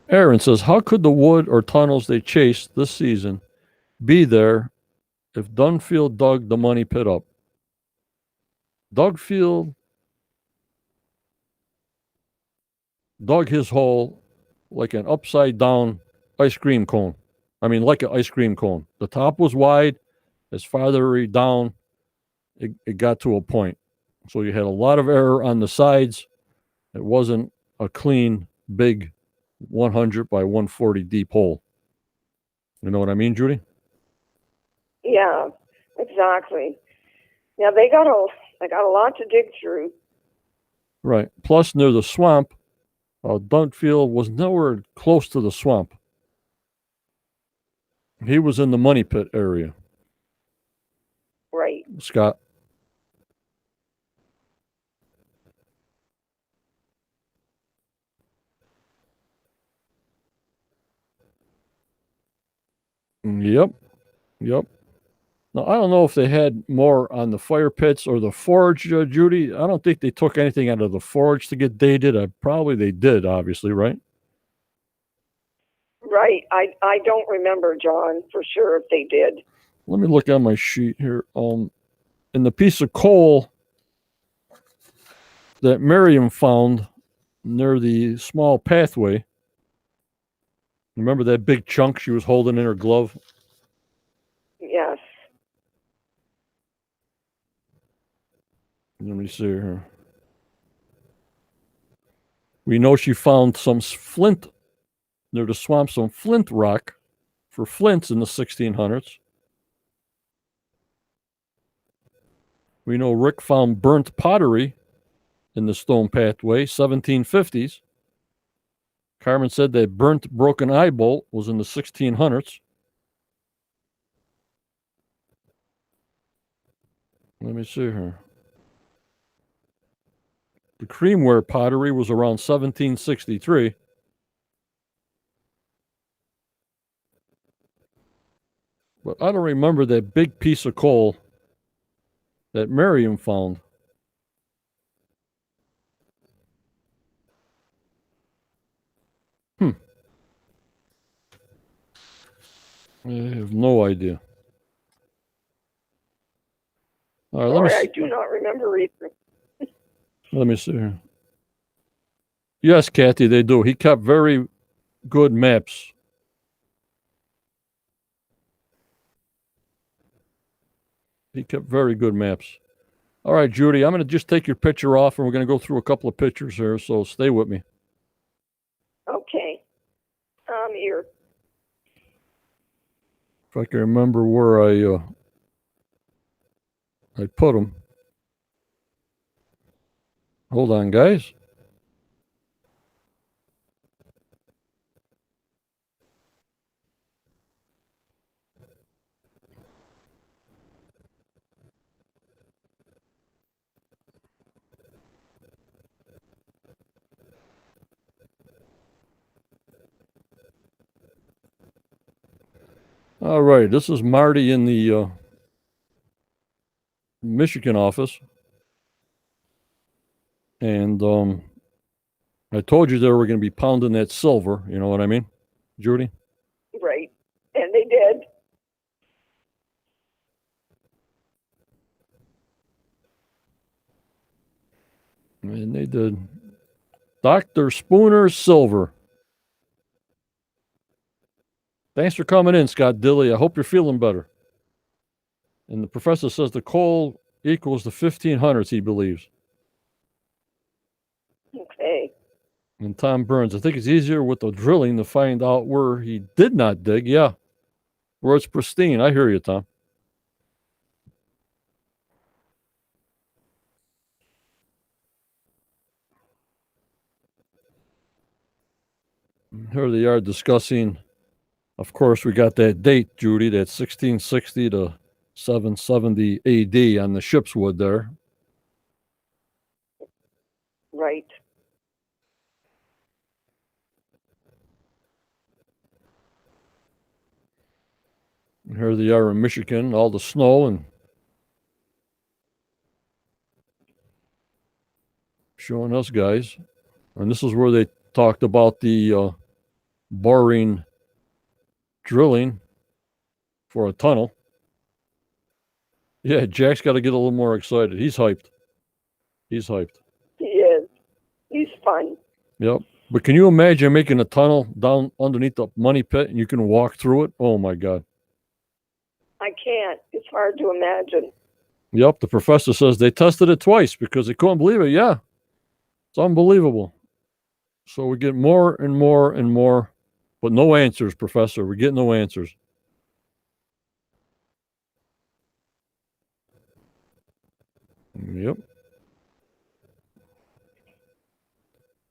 Aaron says, how could the wood or tunnels they chased this season be there if Dunfield dug the money pit up? Dunfield dug his hole like an upside down ice cream cone. I mean, like an ice cream cone. The top was wide as farther down, it got to a point. So you had a lot of error on the sides. It wasn't a clean, big 100 by 140 deep hole. You know what I mean, Judy? Yeah, exactly. Now they got a lot to dig through. Right. Plus, near the swamp, Dunfield was nowhere close to the swamp. He was in the money pit area. Right. Scott. Yep. Yep. Now, I don't know if they had more on the fire pits or the forge, Judy. I don't think they took anything out of the forge to get dated. Probably they did, obviously, right? Right. I don't remember, John, for sure if they did. Let me look on my sheet here. In the piece of coal that Miriam found near the small pathway, remember that big chunk she was holding in her glove? Yes. Let me see here. We know she found some flint near the swamp, some flint rock for flints in the 1600s. We know Rick found burnt pottery in the stone pathway, 1750s. Carmen said that burnt broken eye bolt was in the 1600s. Let me see here. The creamware pottery was around 1763. But I don't remember that big piece of coal that Miriam found. I have no idea. All right, Sorry, I do not remember either. Let me see here. Yes, Kathy, they do. He kept very good maps. He kept very good maps. All right, Judy, I'm going to just take your picture off, and we're going to go through a couple of pictures here, so stay with me. Okay. I'm here. If I can remember where I put them. Hold on, guys. All right, this is Marty in the Michigan office. And I told you they were going to be pounding that silver. You know what I mean, Judy? Right. And they did. And they did. Dr. Spooner's silver. Thanks for coming in, Scott Dilly. I hope you're feeling better. And the professor says the coal equals the 1500s, he believes. Okay. And Tom Burns, I think it's easier with the drilling to find out where he did not dig. Yeah. Where it's pristine. I hear you, Tom. Here they are discussing. Of course, we got that date, Judy, that 1660 to 770 AD on the ship's wood there. Right. And here they are in Michigan, all the snow and showing us guys. And this is where they talked about the boring drilling for a tunnel. Yeah, Jack's got to get a little more excited. He's hyped. He's hyped. He is. He's fun. Yep. But can you imagine making a tunnel down underneath the money pit and you can walk through it? Oh, my God. I can't. It's hard to imagine. Yep, the professor says they tested it twice because they couldn't believe it. Yeah, it's unbelievable. So we get more and more and more, but no answers, Professor. We get no answers. Yep.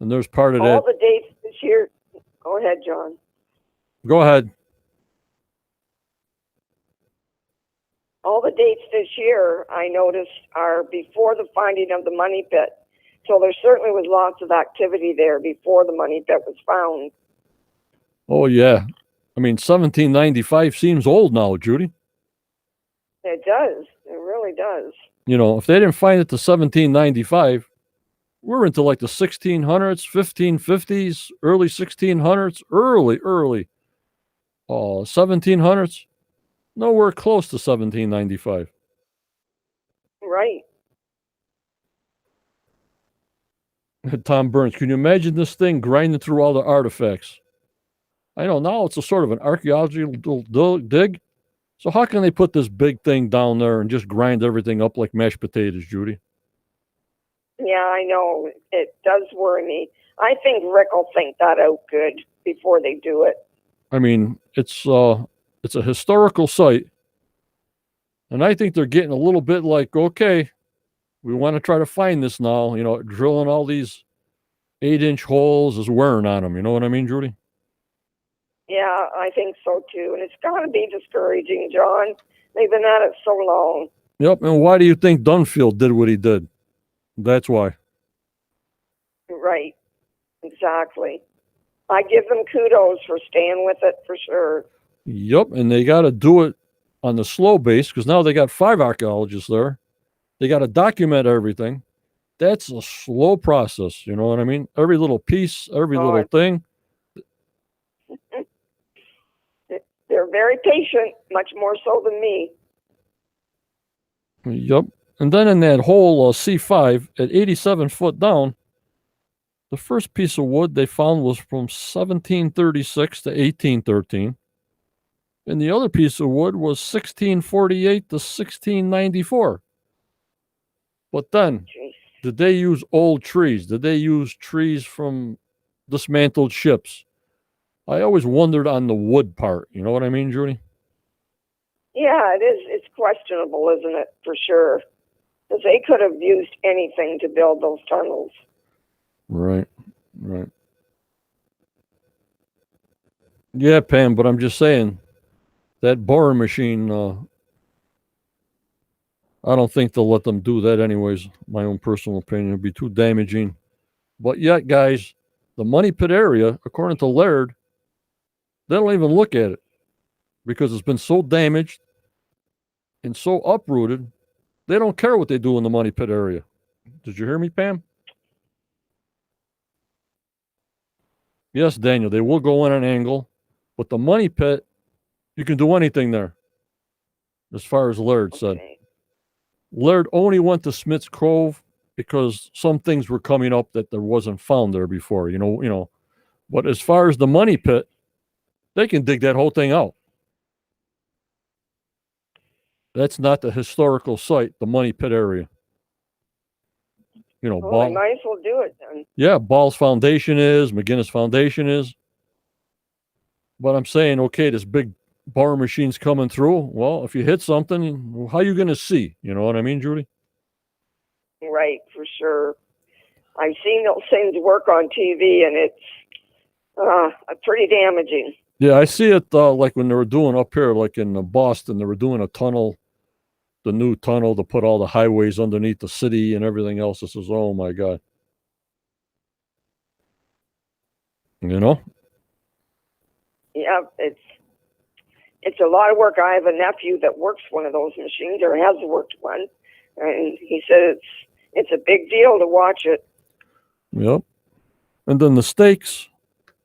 And there's part of All that. the dates this year. Go ahead, John. Go ahead. All the dates this year, I noticed, are before the finding of the money pit. So there certainly was lots of activity there before the money pit was found. Oh, yeah. I mean, 1795 seems old now, Judy. It does. It really does. You know, if they didn't find it to 1795, we're into like the 1600s, 1550s, early 1600s, early 1700s. Nowhere close to 1795. Right. Tom Burns, can you imagine this thing grinding through all the artifacts? I know now it's a sort of an archaeological dig. So how can they put this big thing down there and just grind everything up like mashed potatoes, Judy? Yeah, I know. It does worry me. I think Rick will think that out good before they do it. I mean, it's a historical site, and I think they're getting a little bit like, okay, we want to try to find this now. You know, drilling all these 8-inch holes is wearing on them. You know what I mean, Judy? Yeah, I think so too. And it's got to be discouraging, John. They've been at it so long. Yep. And why do you think Dunfield did what he did? That's why. Right. Exactly. I give them kudos for staying with it for sure. Yep. And they got to do it on the slow base because now they got 5 archaeologists there. They got to document everything. That's a slow process. You know what I mean? Every little piece, every little thing. They're very patient, much more so than me. Yep. And then in that hole C5 at 87 foot down, the first piece of wood they found was from 1736 to 1813. And the other piece of wood was 1648 to 1694. But then, Jeez. did they use old trees? Did they use trees from dismantled ships? I always wondered on the wood part. You know what I mean, Judy? Yeah, it is. It's questionable, isn't it? For sure. Because they could have used anything to build those tunnels. Right. Yeah, Pam, but I'm just saying that boring machine, I don't think they'll let them do that anyways. My own personal opinion. It'd be too damaging. But yet, guys, the money pit area, according to Laird, they don't even look at it because it's been so damaged and so uprooted. They don't care what they do in the money pit area. Did you hear me, Pam? Yes, Daniel, they will go in an angle, but the money pit, you can do anything there, as far as Laird said. Laird only went to Smith's Cove because some things were coming up that there wasn't found there before, you know. But as far as the money pit, they can dig that whole thing out. That's not the historical site, the money pit area. You know, Well, they might as well do it then. Yeah, Ball's Foundation is, McGinnis Foundation is. But I'm saying, okay, this big bar machine's coming through. Well, if you hit something, how are you going to see? You know what I mean, Judy? Right, for sure. I've seen those things work on TV, and it's pretty damaging. Yeah, I see it like when they were doing up here, like in Boston, they were doing a tunnel, the new tunnel to put all the highways underneath the city and everything else. It says, oh my God. You know? Yeah, it's a lot of work. I have a nephew that works one of those machines, or has worked one, and he said it's a big deal to watch it. Yep. And then the stakes,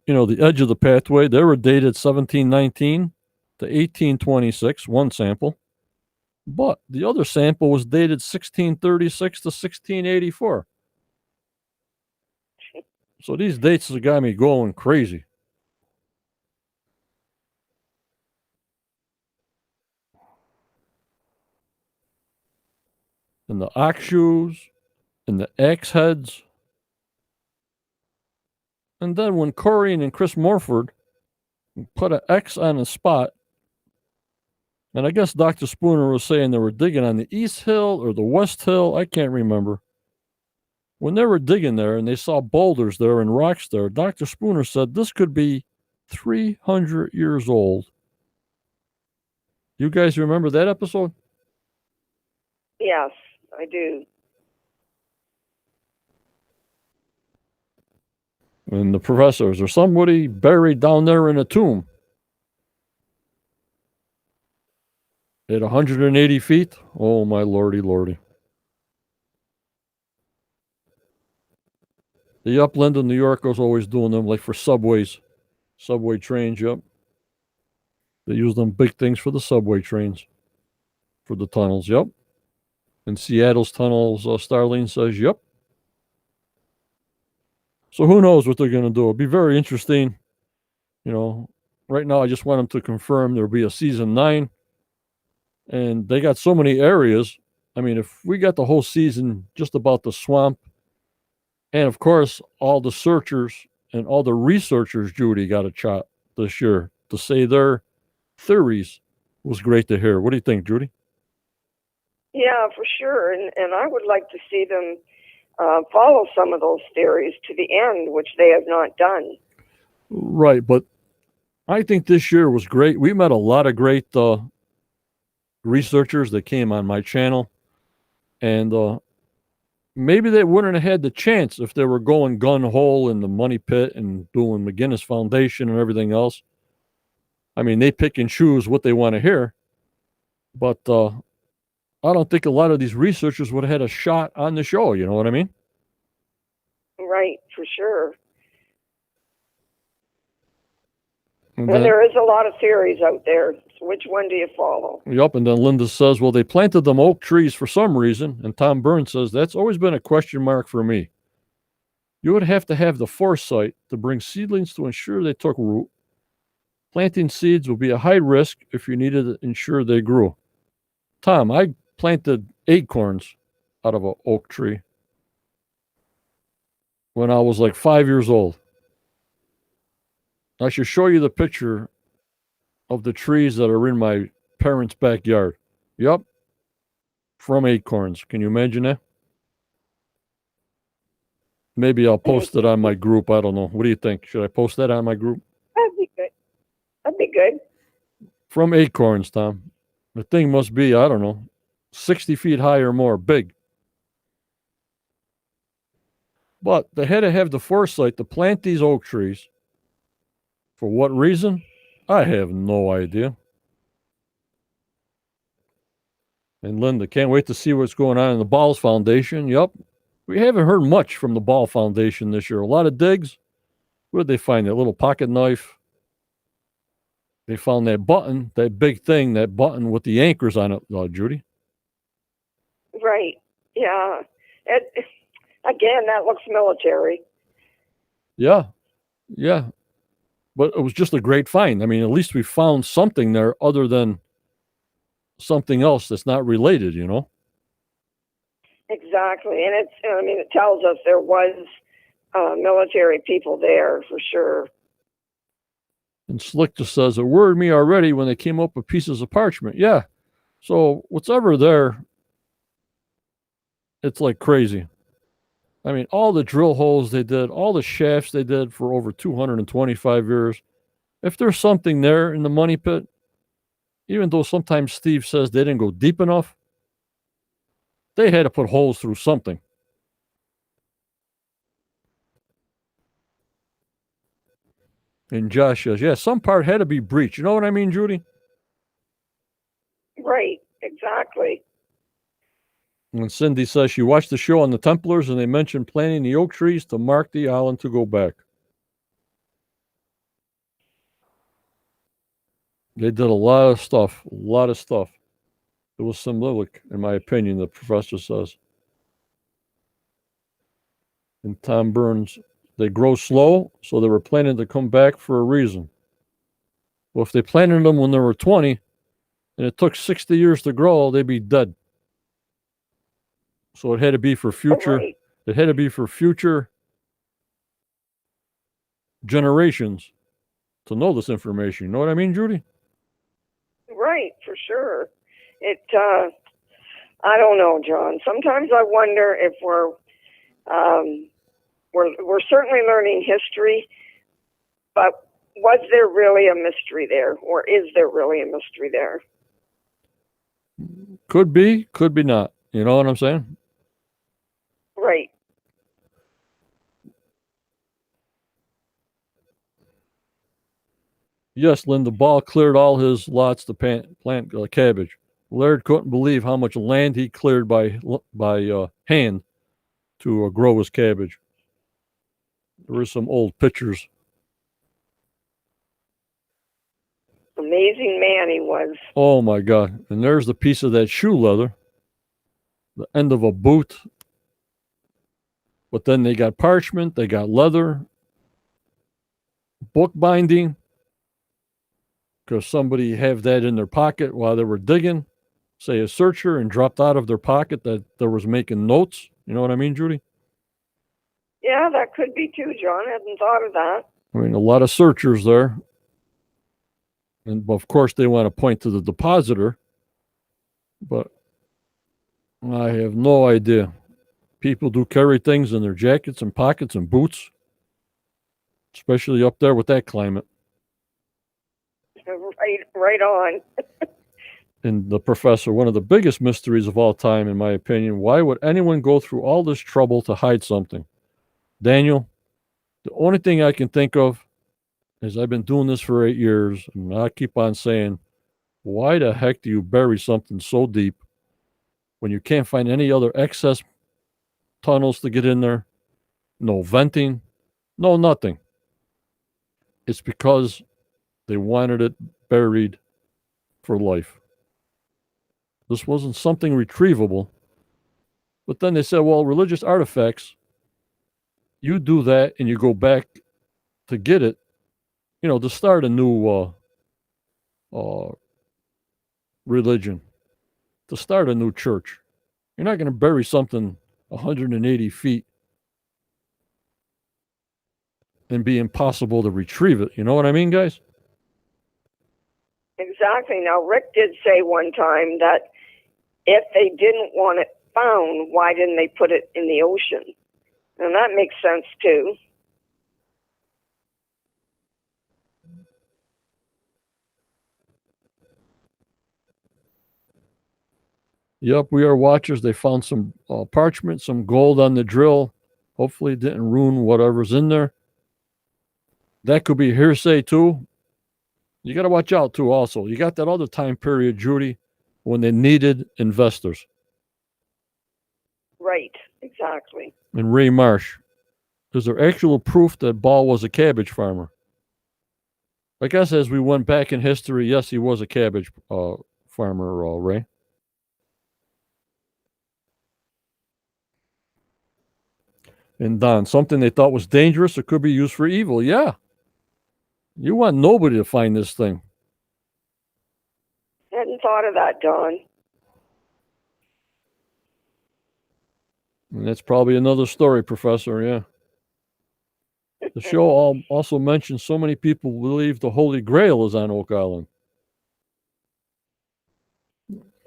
you know, the edge of the pathway, they were dated 1719 to 1826, one sample. But the other sample was dated 1636 to 1684. So these dates have got me going crazy. and the ox shoes and the axe heads. And then when Corey and Chris Morford put an X on a spot, and I guess Dr. Spooner was saying they were digging on the East Hill or the West Hill. I can't remember. When they were digging there and they saw boulders there and rocks there, Dr. Spooner said this could be 300 years old. You guys remember that episode? Yes, I do. And the professor, is there somebody buried down there in a tomb? At 180 feet? Oh, my lordy, lordy. The upland of New York was always doing them, like for subways, subway trains, yep. They use them big things for the subway trains, for the tunnels, yep. In Seattle's tunnels, Starlene says, yep. So who knows what they're going to do? It'll be very interesting. You know, right now I just want them to confirm there'll be a season 9. And they got so many areas. I mean, if we got the whole season just about the swamp, and of course, all the searchers and all the researchers, Judy, got a shot this year to say their theories was great to hear. What do you think, Judy? Yeah, for sure. And I would like to see them follow some of those theories to the end, which they have not done. Right, but I think this year was great. We met a lot of great researchers that came on my channel, and maybe they wouldn't have had the chance if they were going gun-hole in the money pit and doing McGinnis Foundation and everything else. I mean, they pick and choose what they want to hear, but I don't think a lot of these researchers would have had a shot on the show, you know what I mean? Right, for sure. And And there is a lot of theories out there. So which one do you follow? Yep, and then Linda says, well, they planted them oak trees for some reason, and Tom Burns says, that's always been a question mark for me. You would have to have the foresight to bring seedlings to ensure they took root. Planting seeds would be a high risk if you needed to ensure they grew. Tom, I planted acorns out of an oak tree when I was like 5 years old. I should show you the picture of the trees that are in my parents' backyard. Yep. From acorns. Can you imagine that? Maybe I'll post it on my group. I don't know. What do you think? Should I post that on my group? That'd be good. That'd be good. From acorns, Tom. The thing must be, I don't know, 60 feet high or more, big. But they had to have the foresight to plant these oak trees. For what reason? I have no idea. And Linda, can't wait to see what's going on in the Balls Foundation. Yep. We haven't heard much from the Ball Foundation this year. A lot of digs. What did they find? That little pocket knife. They found that button, that big thing, that button with the anchors on it, Judy. Right. Yeah. Again, that looks military. Yeah. Yeah. But it was just a great find. I mean, at least we found something there other than something else that's not related, you know? Exactly. And it tells us there was military people there for sure. And Slick just says, it worried me already when they came up with pieces of parchment. Yeah. So what's ever there, it's like crazy. I mean, all the drill holes they did, all the shafts they did for over 225 years. If there's something there in the money pit, even though sometimes Steve says they didn't go deep enough, they had to put holes through something. And Josh says, yeah, some part had to be breached. You know what I mean, Judy? Right, exactly. And Cindy says she watched the show on the Templars and they mentioned planting the oak trees to mark the island to go back. They did a lot of stuff, a lot of stuff. It was symbolic, in my opinion, the professor says. And Tom Burns, they grow slow, so they were planning to come back for a reason. Well, if they planted them when they were 20 and it took 60 years to grow, they'd be dead. So it had to be for future. Right. It had to be for future generations to know this information. You know what I mean, Judy? Right, for sure. I don't know, John. Sometimes I wonder if we're certainly learning history, but was there really a mystery there, or is there really a mystery there? Could be not. You know what I'm saying? Right. Yes, Linda Ball cleared all his lots to plant cabbage. Laird couldn't believe how much land he cleared by hand to grow his cabbage. There were some old pictures. Amazing man he was. Oh my God! And there's the piece of that shoe leather, the end of a boot. But then they got parchment, they got leather, book binding, because somebody have that in their pocket while they were digging, say a searcher, and dropped out of their pocket that there was making notes. You know what I mean, Judy? Yeah, that could be too, John. I hadn't thought of that. I mean, a lot of searchers there. And of course, they want to point to the depositor, but I have no idea. People do carry things in their jackets and pockets and boots, especially up there with that climate. Right on. And the professor, one of the biggest mysteries of all time, in my opinion, why would anyone go through all this trouble to hide something? Daniel, the only thing I can think of is I've been doing this for 8 years, and I keep on saying, why the heck do you bury something so deep when you can't find any other access tunnels to get in there? No venting, no nothing. It's because they wanted it buried for life. This wasn't something retrievable. But then they said, well, religious artifacts, you do that and you go back to get it, to start a new religion, to start a new church. You're not going to bury something 180 feet and be impossible to retrieve it. You know what I mean, guys? Exactly. Now, Rick did say one time that if they didn't want it found, why didn't they put it in the ocean? And that makes sense, too. Yep, we are watchers. They found some parchment, some gold on the drill. Hopefully it didn't ruin whatever's in there. That could be hearsay, too. You got to watch out, too, also. You got that other time period, Judy, when they needed investors. Right, exactly. And Ray Marsh. Is there actual proof that Ball was a cabbage farmer? I guess as we went back in history, yes, he was a cabbage farmer, Ray. And Don, something they thought was dangerous or could be used for evil. Yeah. You want nobody to find this thing. Hadn't thought of that, Don. And that's probably another story, Professor. Yeah. The show also mentions so many people believe the Holy Grail is on Oak Island.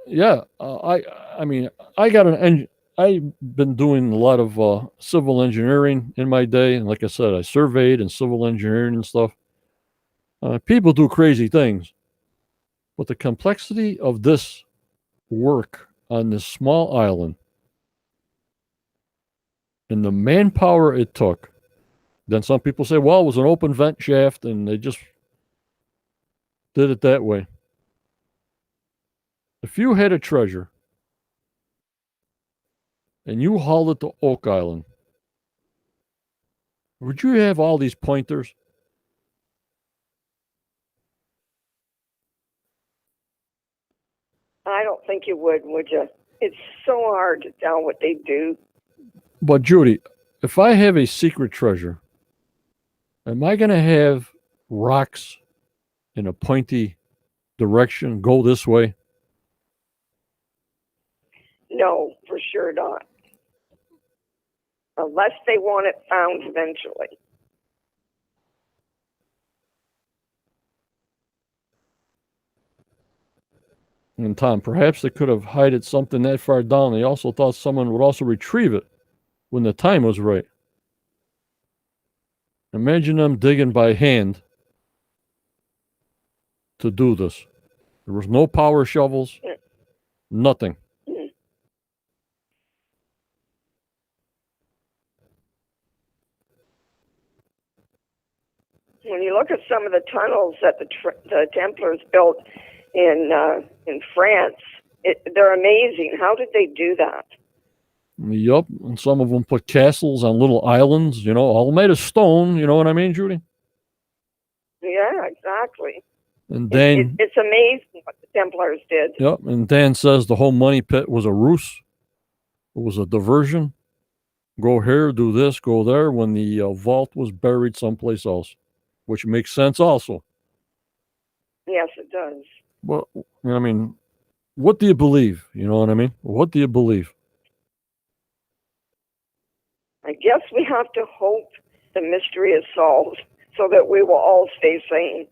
Yeah, I mean, I've been doing a lot of civil engineering in my day, and like I said, I surveyed and civil engineering and stuff. People do crazy things, but the complexity of this work on this small island and the manpower it took. Then some people say, well, it was an open vent shaft and they just did it that way. If you had a treasure and you hauled it to Oak Island, would you have all these pointers? I don't think you would you? It's so hard to tell what they do. But Judy, if I have a secret treasure, am I going to have rocks in a pointy direction go this way? No, for sure not. unless they want it found eventually. And Tom, perhaps they could have hid it something that far down. They also thought someone would also retrieve it when the time was right. Imagine them digging by hand to do this. There was no power shovels, nothing. When you look at some of the tunnels that the Templars built in France, they're amazing. How did they do that? Yup, and some of them put castles on little islands, all made of stone. You know what I mean, Judy? Yeah, exactly. And Dan, it's amazing what the Templars did. Yep, and Dan says the whole money pit was a ruse. It was a diversion. Go here, do this, go there, when the vault was buried someplace else, which makes sense also. Yes, it does. Well, I mean, what do you believe? You know what I mean? What do you believe? I guess we have to hope the mystery is solved so that we will all stay sane.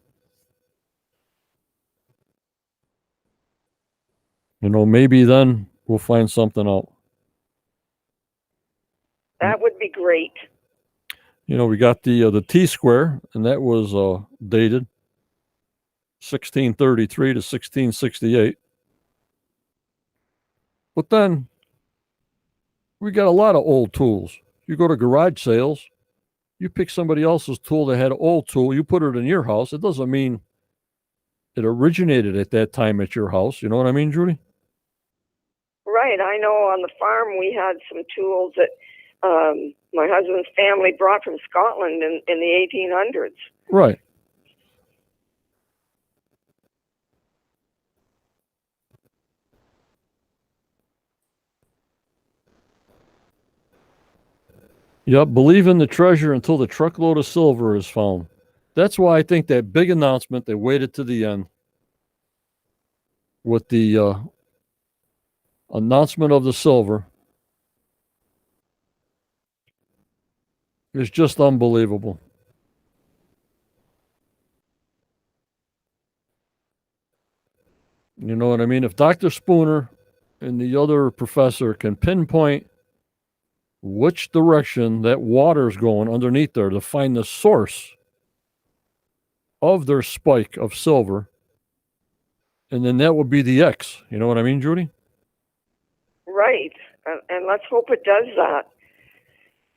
Maybe then we'll find something out. That would be great. We got the T-square, and that was dated 1633 to 1668. But then we got a lot of old tools. You go to garage sales, you pick somebody else's tool that had an old tool, you put it in your house. It doesn't mean it originated at that time at your house. You know what I mean, Judy? Right. I know on the farm we had some tools that my husband's family brought from Scotland in the 1800s. Right. Yep, believe in the treasure until the truckload of silver is found. That's why I think that big announcement, they waited to the end with the announcement of the silver, is just unbelievable. You know what I mean? If Dr. Spooner and the other professor can pinpoint which direction that water's going underneath there to find the source of their spike of silver, and then that would be the X. You know what I mean, Judy? Right. And let's hope it does that.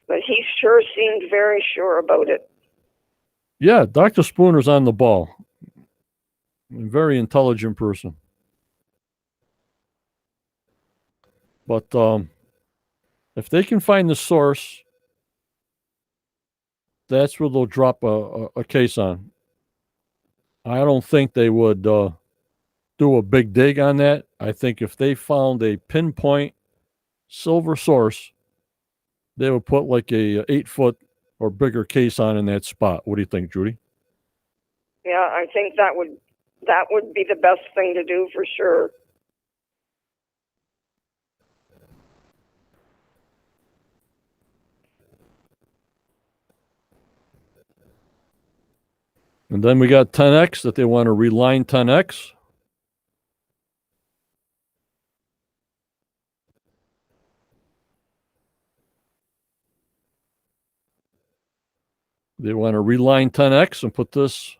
But he sure seemed very sure about it. Yeah, Dr. Spooner's on the ball. A very intelligent person. But if they can find the source, that's where they'll drop a case on. I don't think they would do a big dig on that. I think if they found a pinpoint silver source, they would put like a 8-foot or bigger case on in that spot. What do you think, Judy? Yeah, I think that would be the best thing to do for sure. And then we got 10X that they want to reline 10X. They want to reline 10X and put this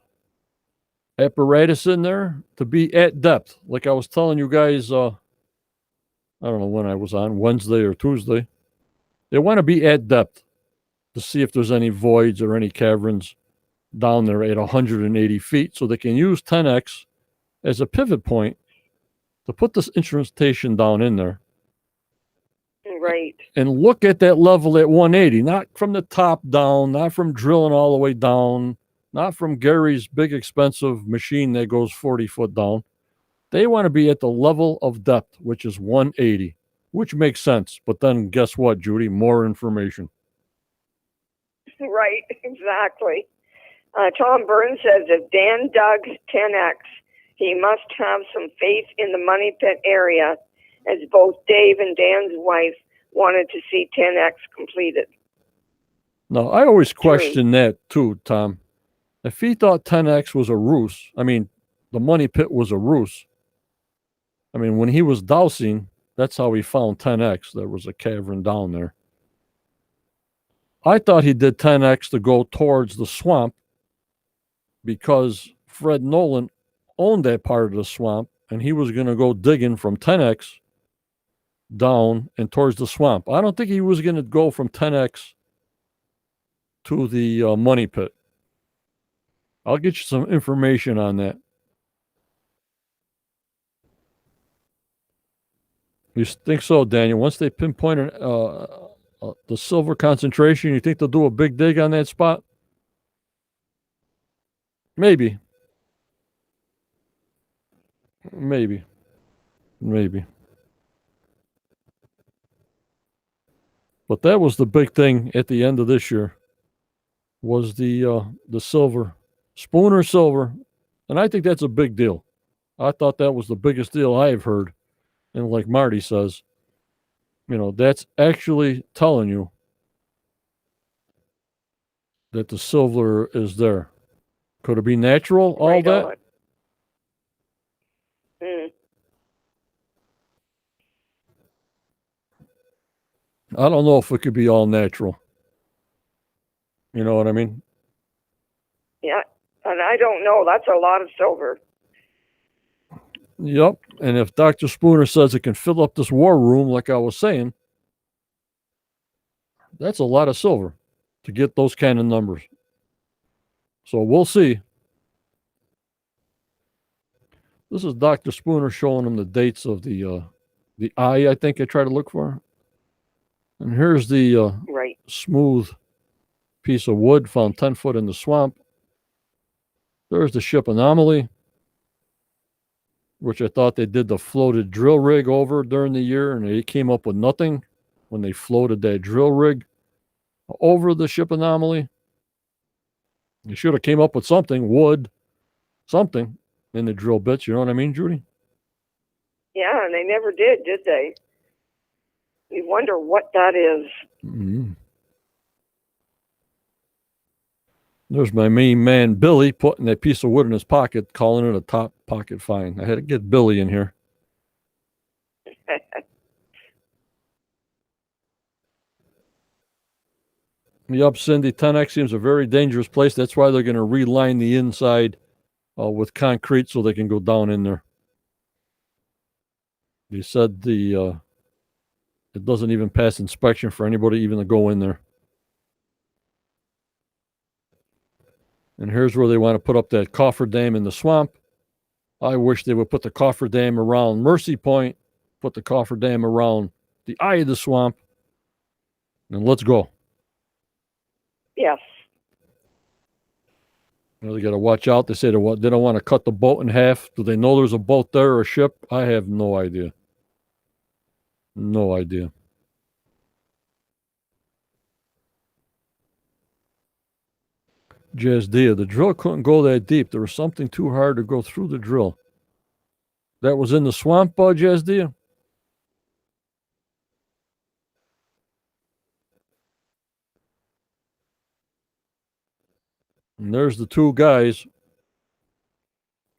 apparatus in there to be at depth. Like I was telling you guys, I don't know when I was on, Wednesday or Tuesday. They want to be at depth to see if there's any voids or any caverns down there at 180 feet, so they can use 10X as a pivot point to put this instrumentation down in there. Right. And look at that level at 180, not from the top down, not from drilling all the way down, not from Gary's big expensive machine that goes 40 foot down. They want to be at the level of depth, which is 180, which makes sense. But then guess what, Judy? More information. Right, exactly. Tom Burns says if Dan dug 10X, he must have some faith in the money pit area, as both Dave and Dan's wife wanted to see 10X completed. No, I always question that too, Tom. If he thought 10X was a ruse, I mean, the money pit was a ruse. I mean, when he was dousing, that's how he found 10X. There was a cavern down there. I thought he did 10X to go towards the swamp because Fred Nolan owned that part of the swamp and he was going to go digging from 10X down and towards the swamp. I don't think he was going to go from 10X to the money pit. I'll get you some information on that. You think so, Daniel? Once they pinpoint the silver concentration, you think they'll do a big dig on that spot? Maybe. Maybe. But that was the big thing at the end of this year. Was the silver, Spooner silver, and I think that's a big deal. I thought that was the biggest deal I've heard, and like Marty says, that's actually telling you that the silver is there. Could it be natural? All Right that. on. I don't know if it could be all natural. You know what I mean? Yeah, and I don't know. That's a lot of silver. Yep. And if Dr. Spooner says it can fill up this war room, like I was saying, that's a lot of silver to get those kind of numbers. So we'll see. This is Dr. Spooner showing him the dates of the eye, I think I try to look for. And here's the Right. smooth piece of wood found 10 foot in the swamp. There's the ship Anomaly, which I thought they did the floated drill rig over during the year, and they came up with nothing when they floated that drill rig over the ship Anomaly. You should have came up with something, wood, something in the drill bits. You know what I mean, Judy? Yeah, and they never did they? You wonder what that is. Mm-hmm. There's my main man, Billy, putting that piece of wood in his pocket, calling it a top pocket find. I had to get Billy in here. Yup, Cindy, 10X seems a very dangerous place. That's why they're going to reline the inside with concrete so they can go down in there. They said it doesn't even pass inspection for anybody even to go in there. And here's where they want to put up that cofferdam in the swamp. I wish they would put the cofferdam around Mercy Point, put the cofferdam around the eye of the swamp, and let's go. Yes. They got to watch out. They say they don't want to cut the boat in half. Do they know there's a boat there or a ship? I have no idea. No idea. Jazdia, the drill couldn't go that deep. There was something too hard to go through the drill. That was in the swamp, Jazdia? And there's the two guys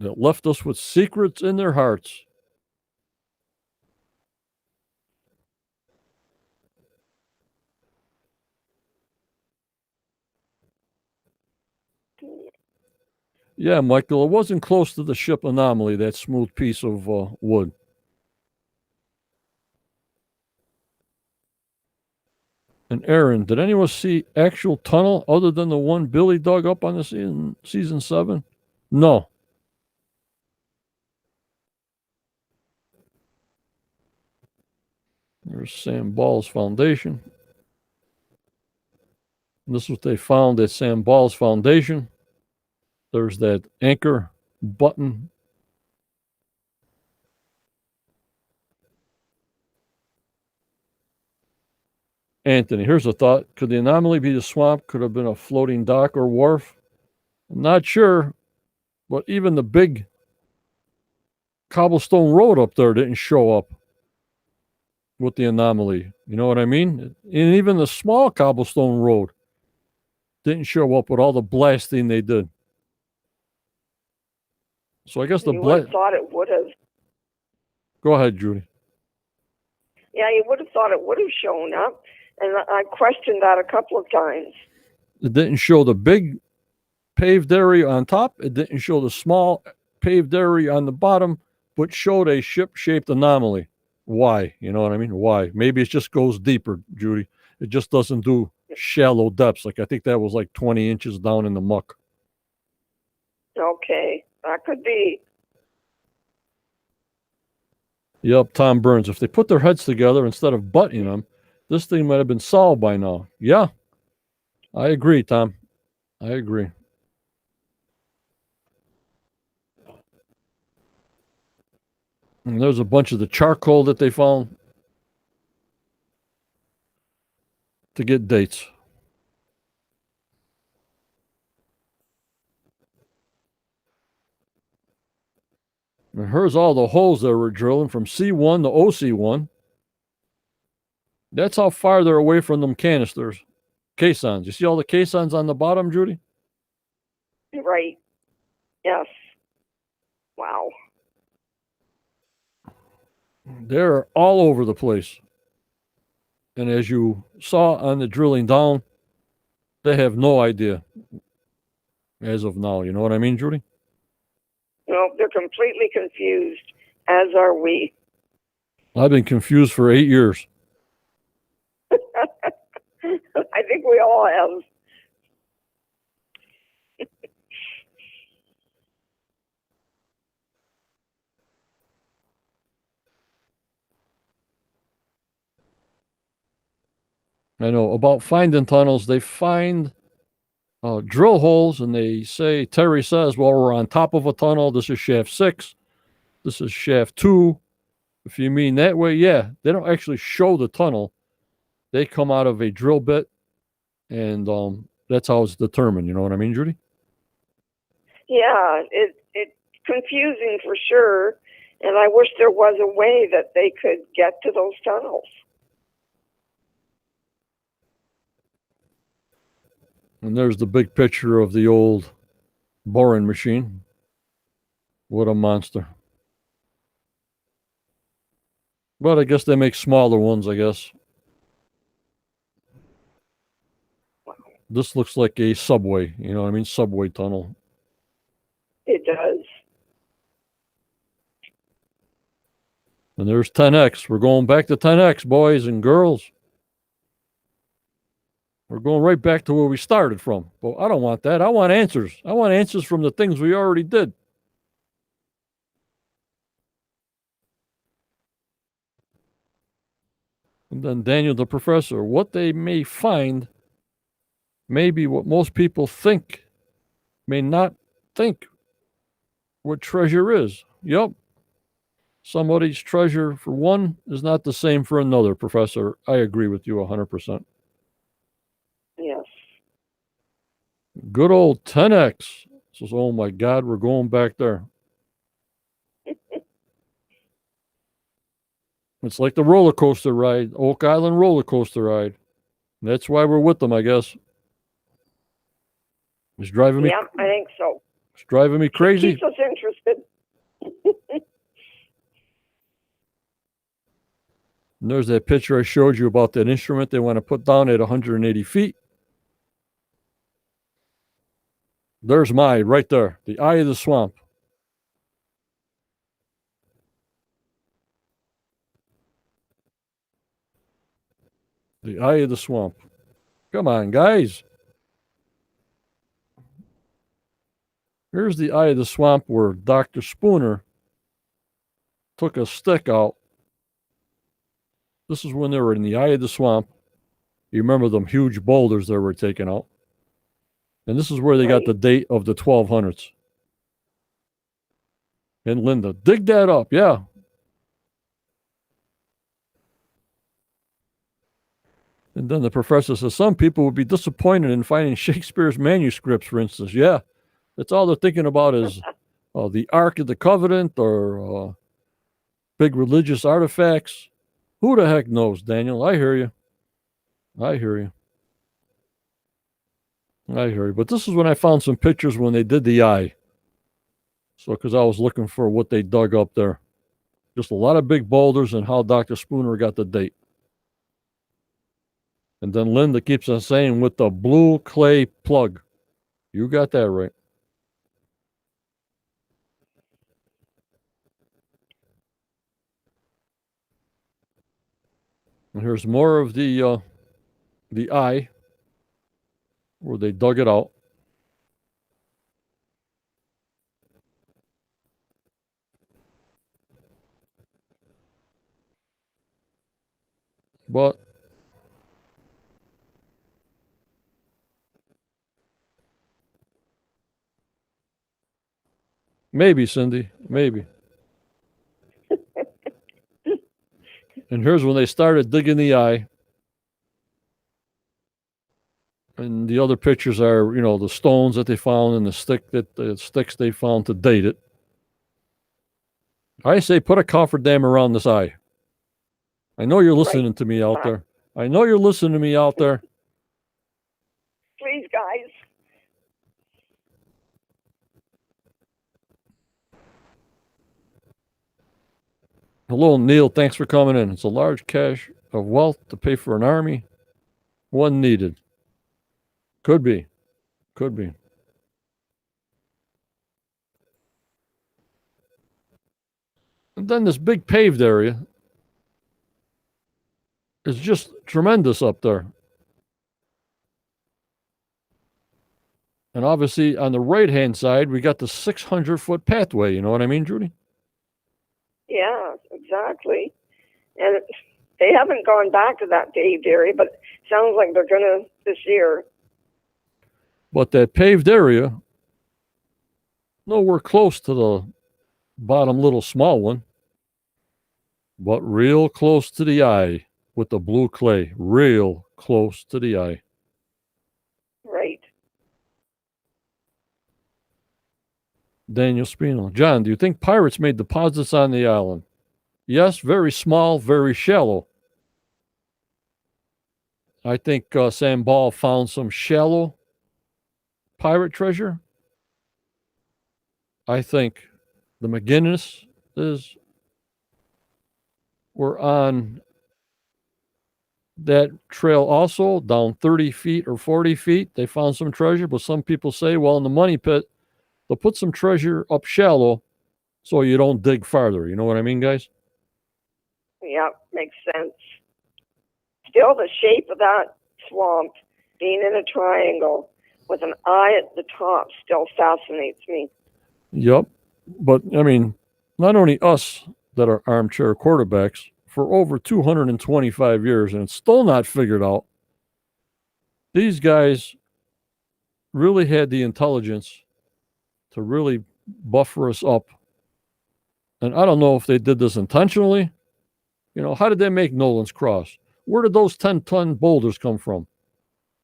that left us with secrets in their hearts. Yeah, Michael, it wasn't close to the ship Anomaly, that smooth piece of wood. And Aaron, did anyone see actual tunnel other than the one Billy dug up on the season 7? No. There's Sam Ball's foundation. And this is what they found at Sam Ball's foundation. There's that anchor button. Anthony, here's a thought. Could the Anomaly be the swamp? Could have been a floating dock or wharf? I'm not sure, but even the big cobblestone road up there didn't show up with the Anomaly. You know what I mean? And even the small cobblestone road didn't show up with all the blasting they did. So I guess the You would have thought it would have. Go ahead, Judy. Yeah, you would have thought it would have shown up, and I questioned that a couple of times. It didn't show the big paved area on top. It didn't show the small paved area on the bottom, but showed a ship-shaped anomaly. Why? You know what I mean? Why? Maybe it just goes deeper, Judy. It just doesn't do shallow depths. Like I think that was like 20 inches down in the muck. Okay, that could be. Yep, Tom Burns. If they put their heads together instead of butting them, this thing might have been solved by now. Yeah, I agree, Tom. I agree. And there's a bunch of the charcoal that they found to get dates. And here's all the holes that were drilling from C1 to OC1. That's how far they're away from them canisters. Caissons. You see all the caissons on the bottom, Judy? Right. Yes. Wow. They're all over the place. And as you saw on the drilling down, they have no idea as of now. You know what I mean, Judy? No, they're completely confused, as are we. I've been confused for 8 years. I think we all have. I know about finding tunnels. They find drill holes, and they say, Terry says, well, we're on top of a tunnel. This is shaft 6. This is shaft 2. If you mean that way, yeah. They don't actually show the tunnel. They come out of a drill bit, and that's how it's determined. You know what I mean, Judy? Yeah, it's confusing for sure, and I wish there was a way that they could get to those tunnels. And there's the big picture of the old boring machine. What a monster. But I guess they make smaller ones, I guess. This looks like a subway, you know what I mean? Subway tunnel. It does. And there's 10X. We're going back to 10X, boys and girls. We're going right back to where we started from. But I don't want that. I want answers. I want answers from the things we already did. And then Daniel, the professor, what they may find may be what most people think, may not think what treasure is. Yep. Somebody's treasure for one is not the same for another, Professor. I agree with you 100%. Yes. Good old 10X. Says, oh my God, we're going back there. It's like the roller coaster ride, Oak Island roller coaster ride. That's why we're with them, I guess. It's driving me. Yeah, I think so. It's driving me crazy. Keeps us interested. And there's that picture I showed you about that instrument they want to put down at 180 feet. There's mine right there, the eye of the swamp. The eye of the swamp. Come on, guys. Here's the eye of the swamp where Dr. Spooner took a stick out. This is when they were in the eye of the swamp. You remember them huge boulders that were taken out. And this is where they got the date of the 1200s. And Linda, dig that up, yeah. And then the professor says, some people would be disappointed in finding Shakespeare's manuscripts, for instance. Yeah, that's all they're thinking about is the Ark of the Covenant or big religious artifacts. Who the heck knows, Daniel? I hear you. I hear you. I hear you. But this is when I found some pictures when they did the eye. So, because I was looking for what they dug up there. Just a lot of big boulders and how Dr. Spooner got the date. And then Linda keeps on saying with the blue clay plug. You got that right. And here's more of the eye where they dug it out. But maybe, Cindy, maybe. And here's when they started digging the eye. And the other pictures are, the stones that they found and the sticks they found to date it. I say put a cofferdam around this eye. I know you're listening to me out there. I know you're listening to me out there. Please, guys. Hello, Neil. Thanks for coming in. It's a large cache of wealth to pay for an army. One needed. Could be. Could be. And then this big paved area is just tremendous up there. And obviously on the right-hand side, we got the 600-foot pathway. You know what I mean, Judy? Yeah, exactly. And they haven't gone back to that paved area, but it sounds like they're going to this year. But that paved area, nowhere close to the bottom little small one, but real close to the eye with the blue clay. Real close to the eye. Right. Daniel Spino. John, do you think pirates made deposits on the island? Yes, very small, very shallow. I think Sam Ball found some shallow pirate treasure. I think the McGinnis were on that trail also, down 30 feet or 40 feet. They found some treasure, but some people say, well, in the money pit, they'll put some treasure up shallow so you don't dig farther. You know what I mean, guys? Yeah, makes sense. Still, the shape of that swamp being in a triangle with an eye at the top still fascinates me. Yep. But, I mean, not only us that are armchair quarterbacks, for over 225 years, and it's still not figured out, these guys really had the intelligence to really buffer us up. And I don't know if they did this intentionally. How did they make Nolan's Cross? Where did those 10-ton boulders come from?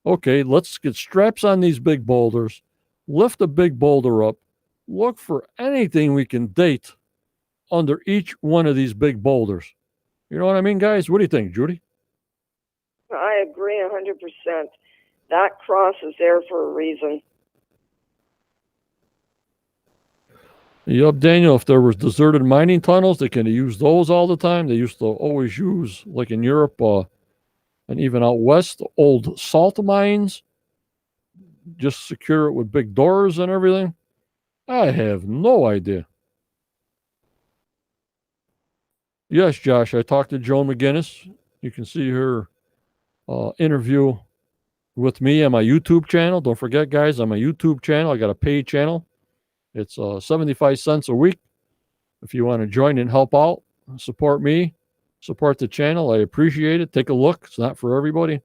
Okay, let's get straps on these big boulders, lift a big boulder up, look for anything we can date under each one of these big boulders. You know what I mean, guys? What do you think, Judy? I agree 100%. That cross is there for a reason. Yep, Daniel, if there was deserted mining tunnels, they can use those all the time. They used to always use, like in Europe and even out west, old salt mines. Just secure it with big doors and everything. I have no idea. Yes, Josh, I talked to Joan McGinnis. You can see her interview with me on my YouTube channel. Don't forget, guys, on my YouTube channel, I got a paid channel. It's 75 cents a week. If you want to join and help out, support me, support the channel, I appreciate it. Take a look. It's not for everybody.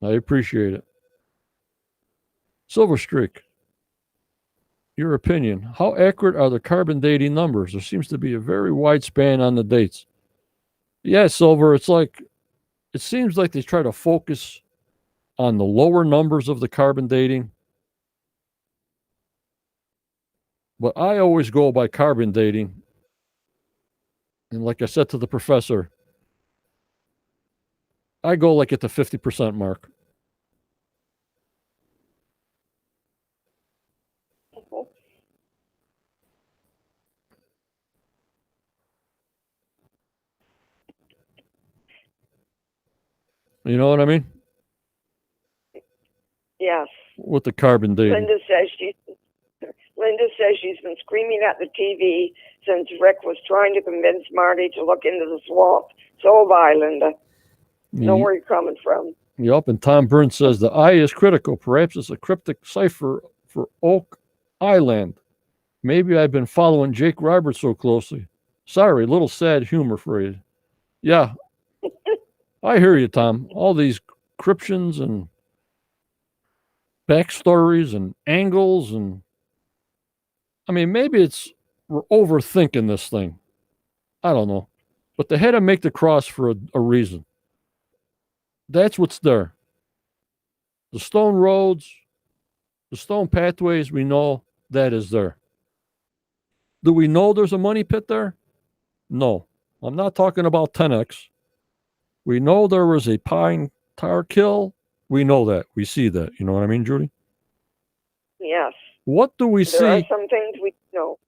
I appreciate it. Silver Streak, your opinion. How accurate are the carbon dating numbers? There seems to be a very wide span on the dates. Yeah, Silver, it seems like they try to focus on the lower numbers of the carbon dating. But I always go by carbon dating. And like I said to the professor, I go like at the 50% mark. You know what I mean? Yes. With the carbon dating. Linda says she's been screaming at the TV since Rick was trying to convince Marty to look into the swamp. So have I, Linda. Know where you're coming from. Yep, and Tom Burns says the I is critical. Perhaps it's a cryptic cipher for Oak Island. Maybe I've been following Jake Roberts so closely. Sorry, little sad humor for you. Yeah, I hear you, Tom. All these cryptions and backstories and angles, and I mean, maybe we're overthinking this thing. I don't know, but they had to make the cross for a reason. That's what's there. The stone roads, the stone pathways, we know that is there. Do we know there's a money pit there? No. I'm not talking about 10X. We know there was a pine tar kill. We know that. We see that. You know what I mean, Judy? Yes. What do we see? There are some things we know.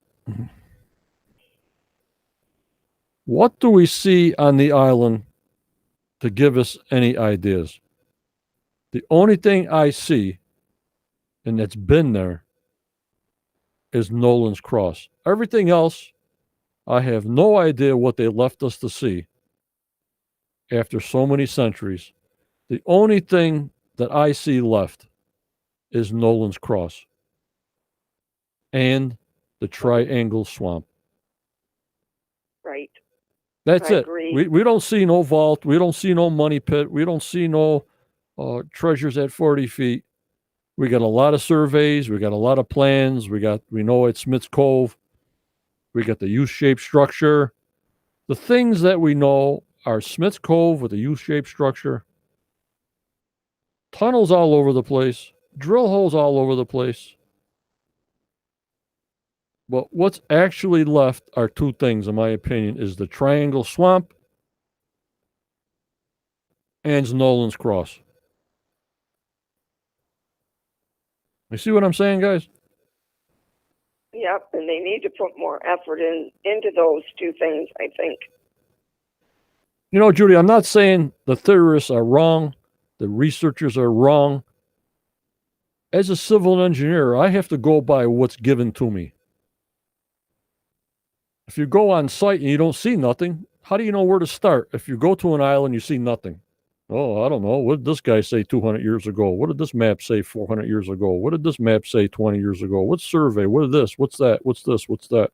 What do we see on the island to give us any ideas? The only thing I see, and that's been there, is Nolan's Cross. Everything else, I have no idea what they left us to see after so many centuries. The only thing that I see left is Nolan's Cross and the Triangle Swamp. Right. That's I it. agree. We don't see no vault. We don't see no money pit. We don't see no treasures at 40 feet. We got a lot of surveys. We got a lot of plans. We know it's Smith's Cove. We got the U-shaped structure. The things that we know are Smith's Cove with a U-shaped structure, tunnels all over the place, drill holes all over the place. But what's actually left are two things, in my opinion, is the Triangle Swamp and Nolan's Cross. You see what I'm saying, guys? Yep, and they need to put more effort into those two things, I think. You know, Judy, I'm not saying the theorists are wrong, the researchers are wrong. As a civil engineer, I have to go by what's given to me. If you go on site and you don't see nothing, how do you know where to start? If you go to an island, you see nothing. Oh, I don't know. What did this guy say 200 years ago? What did this map say 400 years ago? What did this map say 20 years ago? What survey? What is this? What's that? What's this? What's that?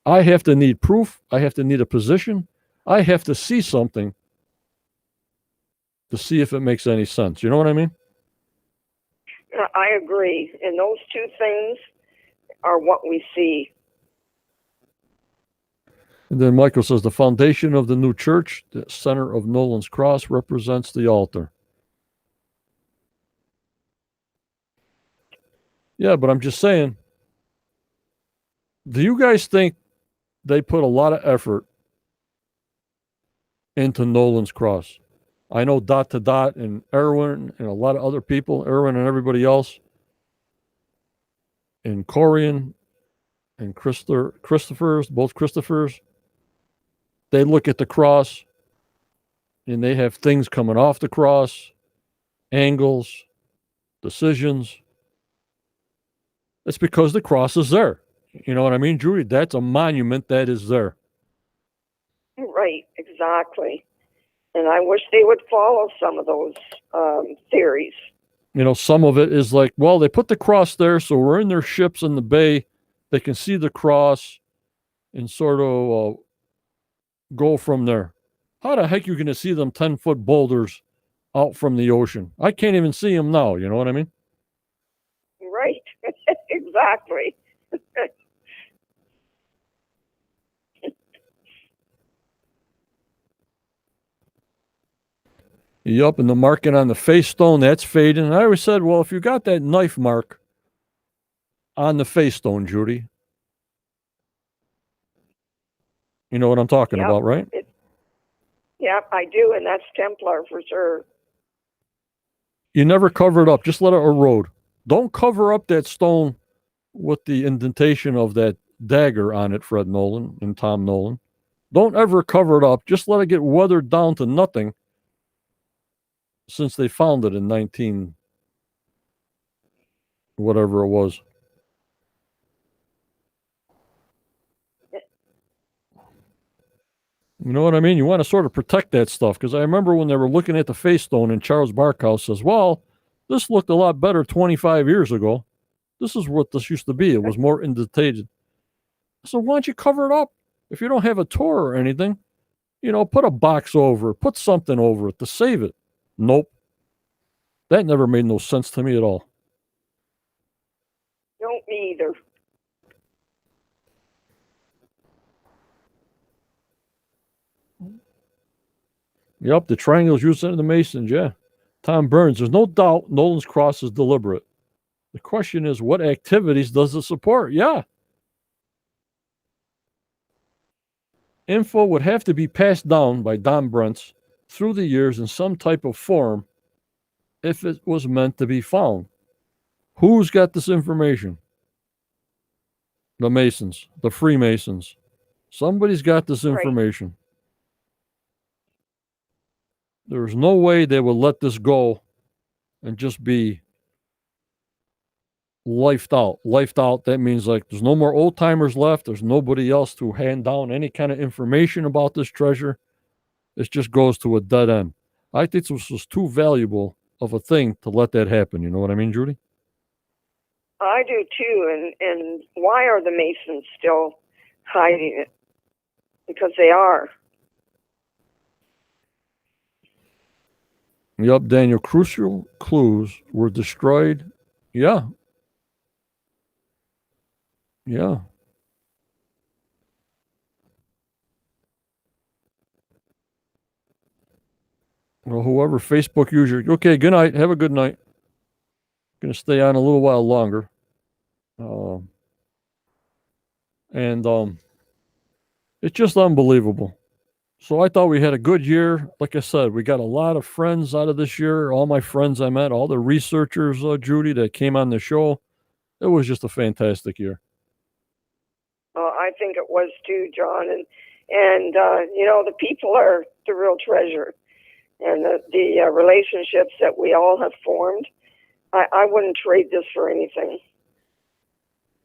I have to need proof. I have to need a position. I have to see something to see if it makes any sense. You know what I mean? I agree. And those two things are what we see. And then Michael says the foundation of the new church, the center of Nolan's Cross, represents the altar. Yeah, but I'm just saying, do you guys think they put a lot of effort into Nolan's Cross? I know Dot to Dot and Erwin and a lot of other people, Erwin and everybody else, and Corian and Christopher's, both Christophers, they look at the cross and they have things coming off the cross, angles, decisions. It's because the cross is there. You know what I mean, Judy? That's a monument that is there. Right, exactly. And I wish they would follow some of those theories. You know, some of it is like, well, they put the cross there, so we're in their ships in the bay. They can see the cross and sort of go from there. How the heck are you going to see them 10-foot boulders out from the ocean? I can't even see them now. You know what I mean? Right, exactly. Yup, and the marking on the face stone, that's fading. And I always said, well, if you got that knife mark on the face stone, Judy, you know what I'm talking about, right? Yep, I do, and that's Templar for sure. You never cover it up. Just let it erode. Don't cover up that stone with the indentation of that dagger on it, Fred Nolan and Tom Nolan. Don't ever cover it up. Just let it get weathered down to nothing. since they found it in 19 whatever it was. You know what I mean? You want to sort of protect that stuff, because I remember when they were looking at the face stone and Charles Barkhouse says, well, this looked a lot better 25 years ago. This is what this used to be. It was more indented. So why don't you cover it up? If you don't have a tour or anything, put a box over it, put something over it to save it. Nope. That never made no sense to me at all. No, me either. Yep, the triangles used in the Masons, yeah. Tom Burns, there's no doubt Nolan's Cross is deliberate. The question is, what activities does it support? Yeah. Info would have to be passed down by Don Brents through the years in some type of form if it was meant to be found. Who's got this information? The Masons, the Freemasons. Somebody's got this information. Right. There's no way they would let this go and just be lifed out. Lifed out, that means like there's no more old timers left. There's nobody else to hand down any kind of information about this treasure. It just goes to a dead end. I think this was too valuable of a thing to let that happen. You know what I mean, Judy? I do too. And why are the Masons still hiding it? Because they are. Yep, Daniel. Crucial clues were destroyed. Yeah. Yeah. Well, whoever Facebook user. Okay, good night. Have a good night. Going to stay on a little while longer. It's just unbelievable. So I thought we had a good year. Like I said, we got a lot of friends out of this year. All my friends I met, all the researchers, Judy, that came on the show. It was just a fantastic year. I think it was too, John. And the people are the real treasure. And the relationships that we all have formed, I wouldn't trade this for anything.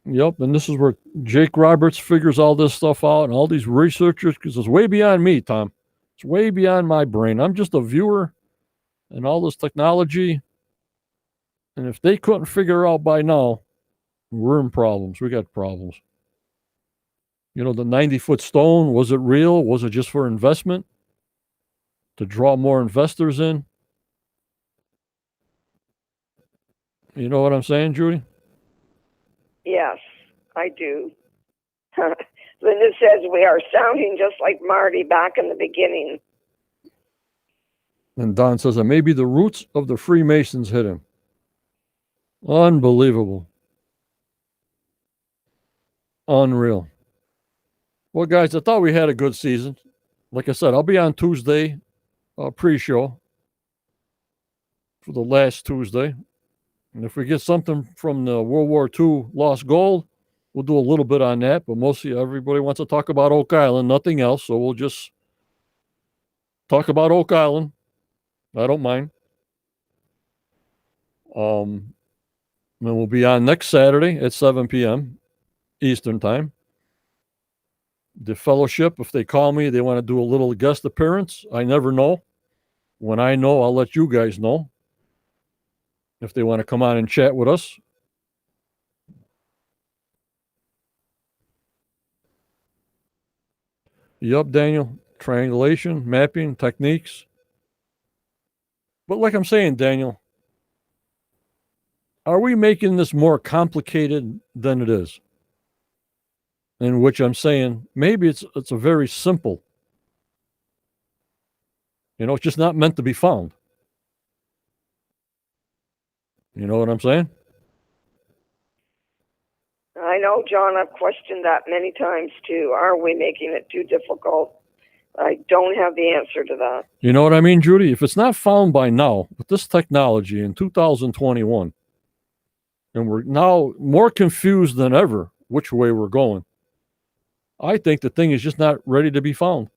Yep, and this is where Jake Roberts figures all this stuff out, and all these researchers, because it's way beyond me, Tom. It's way beyond my brain. I'm just a viewer, and all this technology. And if they couldn't figure out by now, we're in problems. We got problems. The 90-foot stone, was it real? Was it just for investment? To draw more investors in? You know what I'm saying, Judy? Yes, I do. Linda says we are sounding just like Marty back in the beginning. And Don says that maybe the roots of the Freemasons hit him. Unbelievable. Unreal. Well, guys, I thought we had a good season. Like I said, I'll be on Tuesday, pre-show for the last Tuesday. And if we get something from the World War II lost gold, we'll do a little bit on that. But mostly everybody wants to talk about Oak Island, nothing else. So we'll just talk about Oak Island. I don't mind. And we'll be on next Saturday at 7 p.m. Eastern Time. The fellowship, if they call me, they want to do a little guest appearance. I never know. When I know, I'll let you guys know. If they want to come on and chat with us. Yup, Daniel. Triangulation, mapping, techniques. But like I'm saying, Daniel, are we making this more complicated than it is? In which I'm saying, maybe it's a very simple. It's just not meant to be found. You know what I'm saying? I know, John. I've questioned that many times too. Are we making it too difficult? I don't have the answer to that. You know what I mean, Judy? If it's not found by now, with this technology in 2021, and we're now more confused than ever which way we're going, I think the thing is just not ready to be found.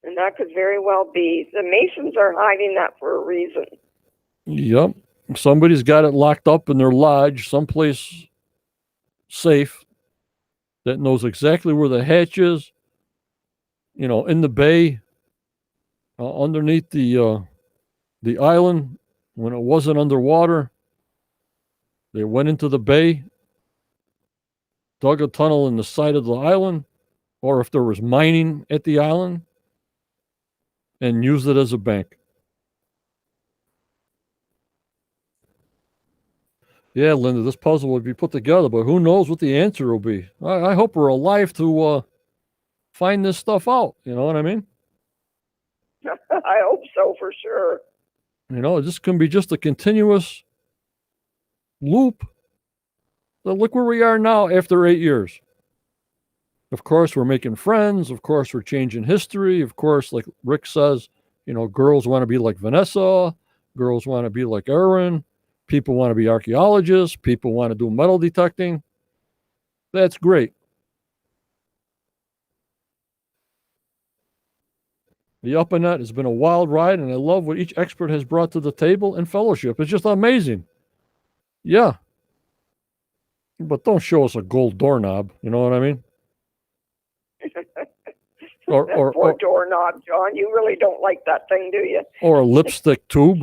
And that could very well be. The Masons are hiding that for a reason. Yep. Somebody's got it locked up in their lodge, someplace safe, that knows exactly where the hatch is, in the bay, underneath the island when it wasn't underwater. They went into the bay, dug a tunnel in the side of the island, or if there was mining at the island, and used it as a bank. Yeah, Linda, this puzzle would be put together, but who knows what the answer will be. I hope we're alive to find this stuff out. You know what I mean? I hope so, for sure. This can be just a continuous loop. So look where we are now after 8 years. Of course, we're making friends. Of course, we're changing history. Of course, like Rick says, girls want to be like Vanessa. Girls want to be like Erin. People want to be archaeologists. People want to do metal detecting. That's great. The UpNet has been a wild ride, and I love what each expert has brought to the table and fellowship. It's just amazing. Yeah. But don't show us a gold doorknob. You know what I mean? Poor doorknob, John. You really don't like that thing, do you? Or a lipstick tube.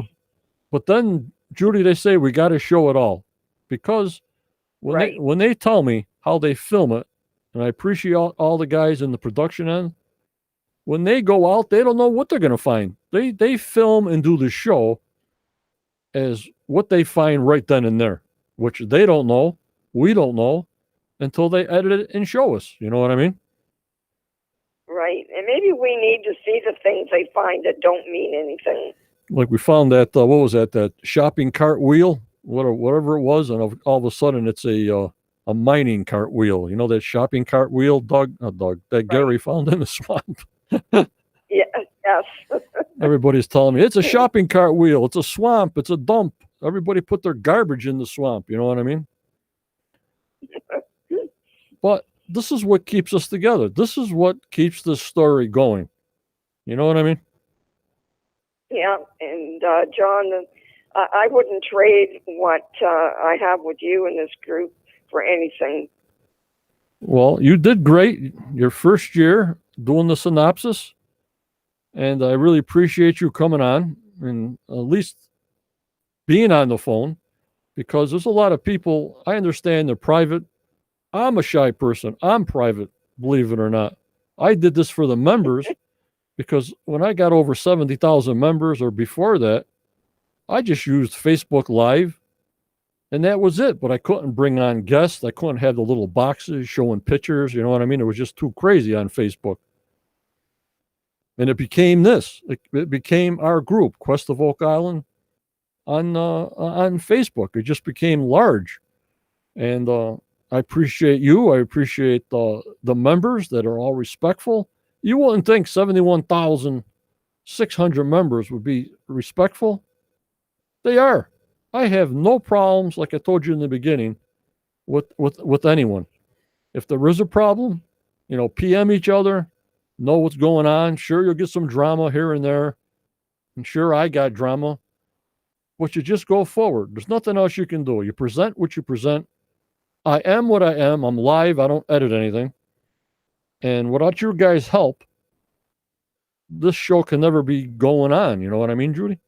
But then, Judy, they say we got to show it all. Because when they tell me how they film it, and I appreciate all the guys in the production end, when they go out, they don't know what they're going to find. They film and do the show as what they find right then and there, which they don't know, we don't know, until they edit it and show us. You know what I mean? Right. And maybe we need to see the things they find that don't mean anything. Like we found that, what was that shopping cart wheel, whatever it was, and all of a sudden it's a mining cart wheel. You know that shopping cart wheel, that Gary found in the swamp. Yes. Everybody's telling me it's a shopping cart wheel. It's a swamp. It's a dump. Everybody put their garbage in the swamp. You know what I mean? But this is what keeps us together. This is what keeps this story going. You know what I mean? Yeah. And John, I wouldn't trade what I have with you in this group for anything. Well, you did great your first year doing the synopsis, and I really appreciate you coming on and at least being on the phone, because there's a lot of people, I understand they're private. I'm a shy person. I'm private, believe it or not. I did this for the members because when I got over 70,000 members or before that, I just used Facebook Live. And that was it. But I couldn't bring on guests. I couldn't have the little boxes showing pictures. You know what I mean? It was just too crazy on Facebook. And it became this. It became our group, Quest of Oak Island, on Facebook. It just became large. And I appreciate you. I appreciate the members that are all respectful. You wouldn't think 71,600 members would be respectful. They are. I have no problems, like I told you in the beginning, with anyone. If there is a problem, PM each other, know what's going on. Sure, you'll get some drama here and there. And sure, I got drama. But you just go forward. There's nothing else you can do. You present what you present. I am what I am. I'm live. I don't edit anything. And without your guys' help, this show can never be going on. You know what I mean, Judy?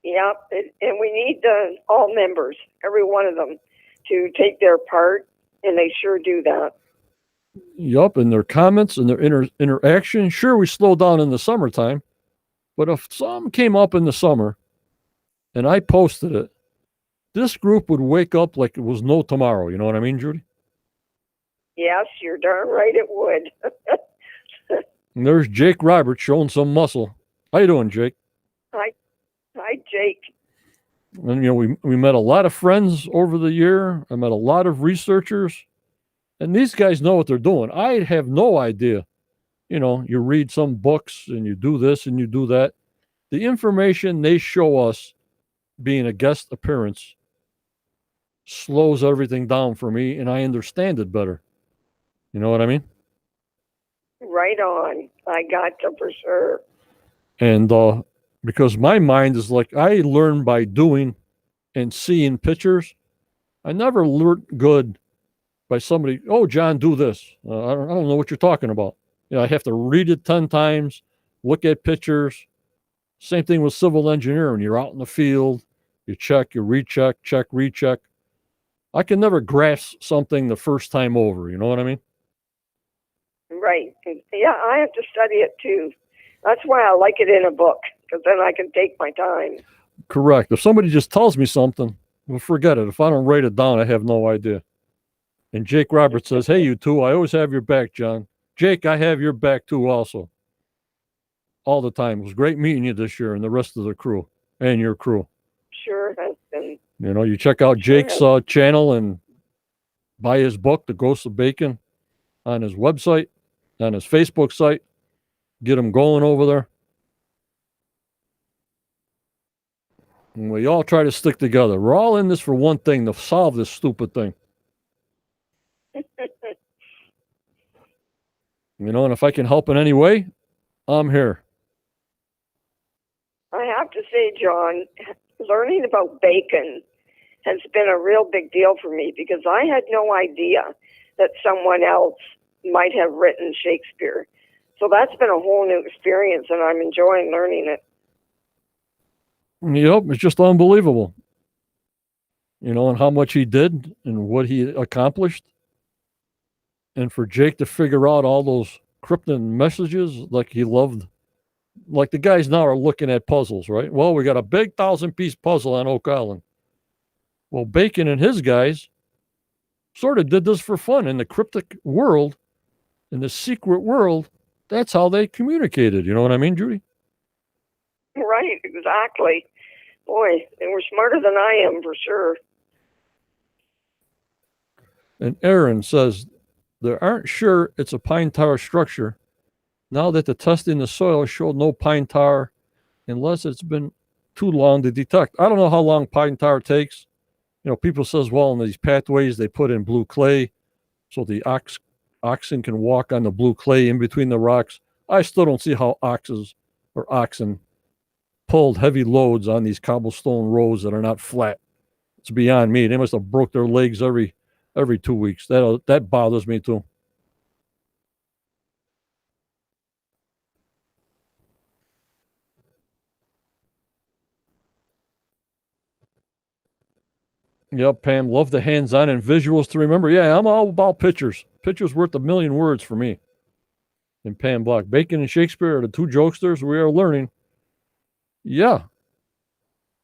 Yeah, and we need all members, every one of them, to take their part, and they sure do that. Yup, and their comments and their interaction. Sure, we slow down in the summertime, but if something came up in the summer and I posted it, this group would wake up like it was no tomorrow. You know what I mean, Judy? Yes, you're darn right it would. And there's Jake Roberts showing some muscle. How you doing, Jake? Hi, Jake. And, we met a lot of friends over the year. I met a lot of researchers. And these guys know what they're doing. I have no idea. You read some books and you do this and you do that. The information they show us being a guest appearance slows everything down for me, and I understand it better. You know what I mean? Right on. I gotcha for sure. And because my mind is like, I learn by doing and seeing pictures. I never learned good by somebody, oh, John, do this. I don't know what you're talking about. I have to read it 10 times, look at pictures. Same thing with civil engineering. You're out in the field, you check, you recheck, check, recheck. I can never grasp something the first time over. You know what I mean? Right. Yeah, I have to study it too. That's why I like it in a book, because then I can take my time. Correct. If somebody just tells me something, well, forget it. If I don't write it down, I have no idea. And Jake Roberts says, hey, you two, I always have your back, John. Jake, I have your back too, also. All the time. It was great meeting you this year and the rest of the crew and your crew. Sure has been. You check out Jake's channel and buy his book, The Ghost of Bacon, on his website, on his Facebook site. Get him going over there. And we all try to stick together. We're all in this for one thing, to solve this stupid thing. And if I can help in any way, I'm here. I have to say, John, learning about bacon has been a real big deal for me, because I had no idea that someone else might have written Shakespeare. So that's been a whole new experience, and I'm enjoying learning it. Yep, it's just unbelievable. And how much he did and what he accomplished. And for Jake to figure out all those cryptic messages like he loved. Like the guys now are looking at puzzles, right? Well, we got a big 1,000-piece puzzle on Oak Island. Well, Bacon and his guys sort of did this for fun in the cryptic world, in the secret world. That's how they communicated. You know what I mean, Judy? Right, exactly. Boy, they were smarter than I am, for sure. And Aaron says, they aren't sure it's a pine tar structure now that the testing in the soil showed no pine tar unless it's been too long to detect. I don't know how long pine tar takes. People says, well, in these pathways, they put in blue clay so the oxen can walk on the blue clay in between the rocks. I still don't see how oxen pulled heavy loads on these cobblestone roads that are not flat. It's beyond me. They must have broke their legs every 2 weeks. That bothers me too. Yep, Pam, love the hands-on and visuals to remember. Yeah, I'm all about pictures. Pictures worth a million words for me. And Pam Block, Bacon and Shakespeare are the two jokesters we are learning. Yeah.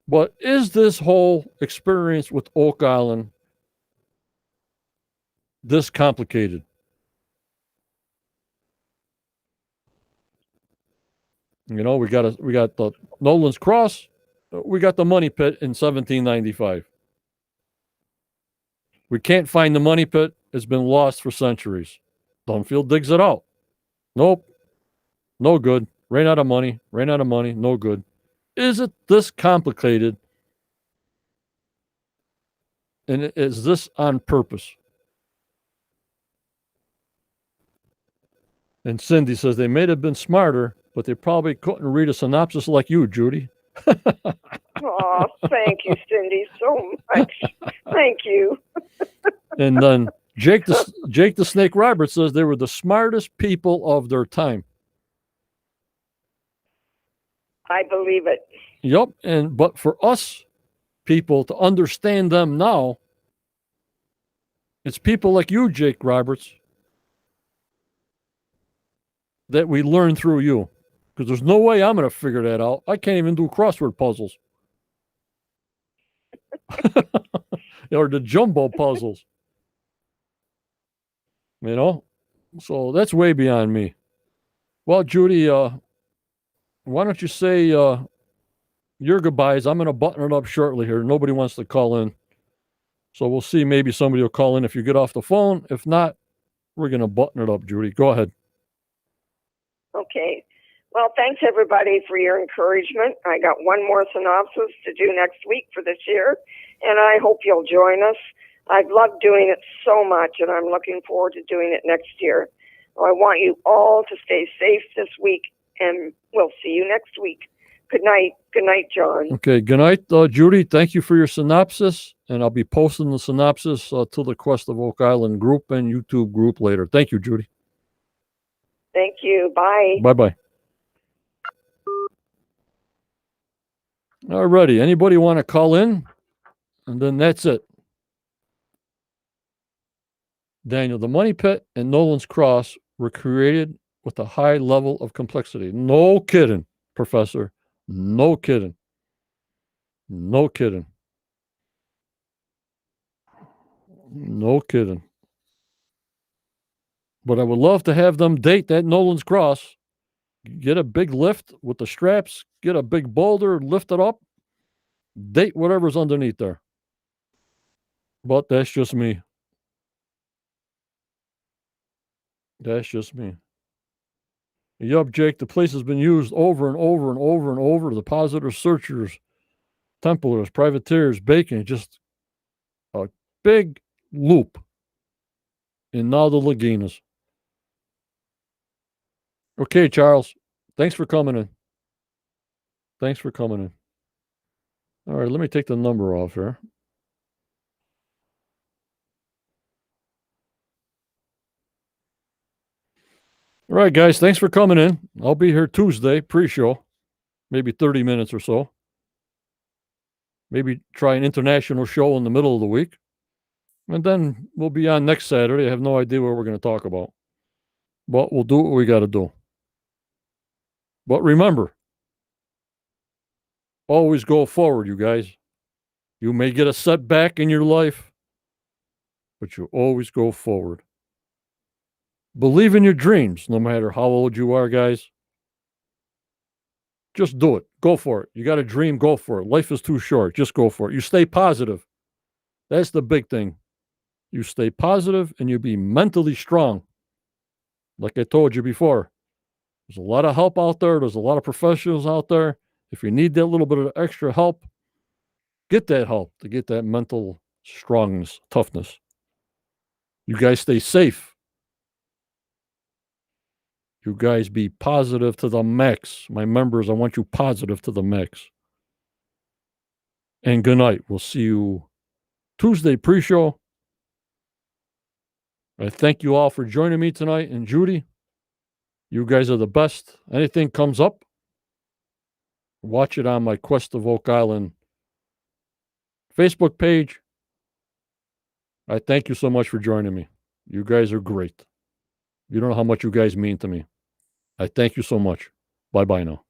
But is this whole experience with Oak Island this complicated? We got the Nolan's Cross. We got the Money Pit in 1795. We can't find the Money Pit. It's been lost for centuries. Dunfield digs it out. Nope. No good. Ran out of money. No good. Is it this complicated? And is this on purpose? And Cindy says they may have been smarter, but they probably couldn't read a synopsis like you, Judy. Oh, thank you, Cindy, so much. Thank you. And then Jake the Snake Roberts says they were the smartest people of their time. I believe it. Yep. But for us people to understand them now, it's people like you, Jake Roberts, that we learn through you. Because there's no way I'm going to figure that out. I can't even do crossword puzzles. Or the jumbo puzzles. So that's way beyond me. Well, Judy, why don't you say your goodbyes? I'm going to button it up shortly here. Nobody wants to call in. So we'll see. Maybe somebody will call in if you get off the phone. If not, we're going to button it up, Judy. Go ahead. Okay. Well, thanks, everybody, for your encouragement. I got one more synopsis to do next week for this year, and I hope you'll join us. I've loved doing it so much, and I'm looking forward to doing it next year. So I want you all to stay safe this week, and we'll see you next week. Good night. Good night, John. Okay. Good night, Judy. Thank you for your synopsis. And I'll be posting the synopsis to the Quest of Oak Island group and YouTube group later. Thank you, Judy. Thank you. Bye. Bye-bye. All righty. Anybody want to call in? And then that's it. Daniel, the Money Pit and Nolan's Cross were created with a high level of complexity. No kidding, Professor. No kidding. No kidding. No kidding. But I would love to have them date that Nolan's Cross. Get a big lift with the straps, get a big boulder, lift it up, date whatever's underneath there. But that's just me. That's just me. Yup, Jake, the place has been used over and over and over and over. Depositors, searchers, Templars, privateers, bacon, just a big loop. And now the Laginas. Okay, Charles. Thanks for coming in. Thanks for coming in. All right, let me take the number off here. All right, guys, thanks for coming in. I'll be here Tuesday, pre-show, maybe 30 minutes or so. Maybe try an international show in the middle of the week. And then we'll be on next Saturday. I have no idea what we're going to talk about. But we'll do what we got to do. But remember, always go forward, you guys. You may get a setback in your life, but you always go forward. Believe in your dreams, no matter how old you are, guys. Just do it. Go for it. You got a dream, go for it. Life is too short. Just go for it. You stay positive. That's the big thing. You stay positive and you be mentally strong. Like I told you before, there's a lot of help out there. There's a lot of professionals out there. If you need that little bit of extra help, get that help to get that mental strongness, toughness. You guys stay safe. You guys be positive to the max. My members, I want you positive to the max. And good night. We'll see you Tuesday pre-show. I thank you all for joining me tonight. And Judy, you guys are the best. Anything comes up, watch it on my Quest of Oak Island Facebook page. I thank you so much for joining me. You guys are great. You don't know how much you guys mean to me. I thank you so much. Bye-bye now.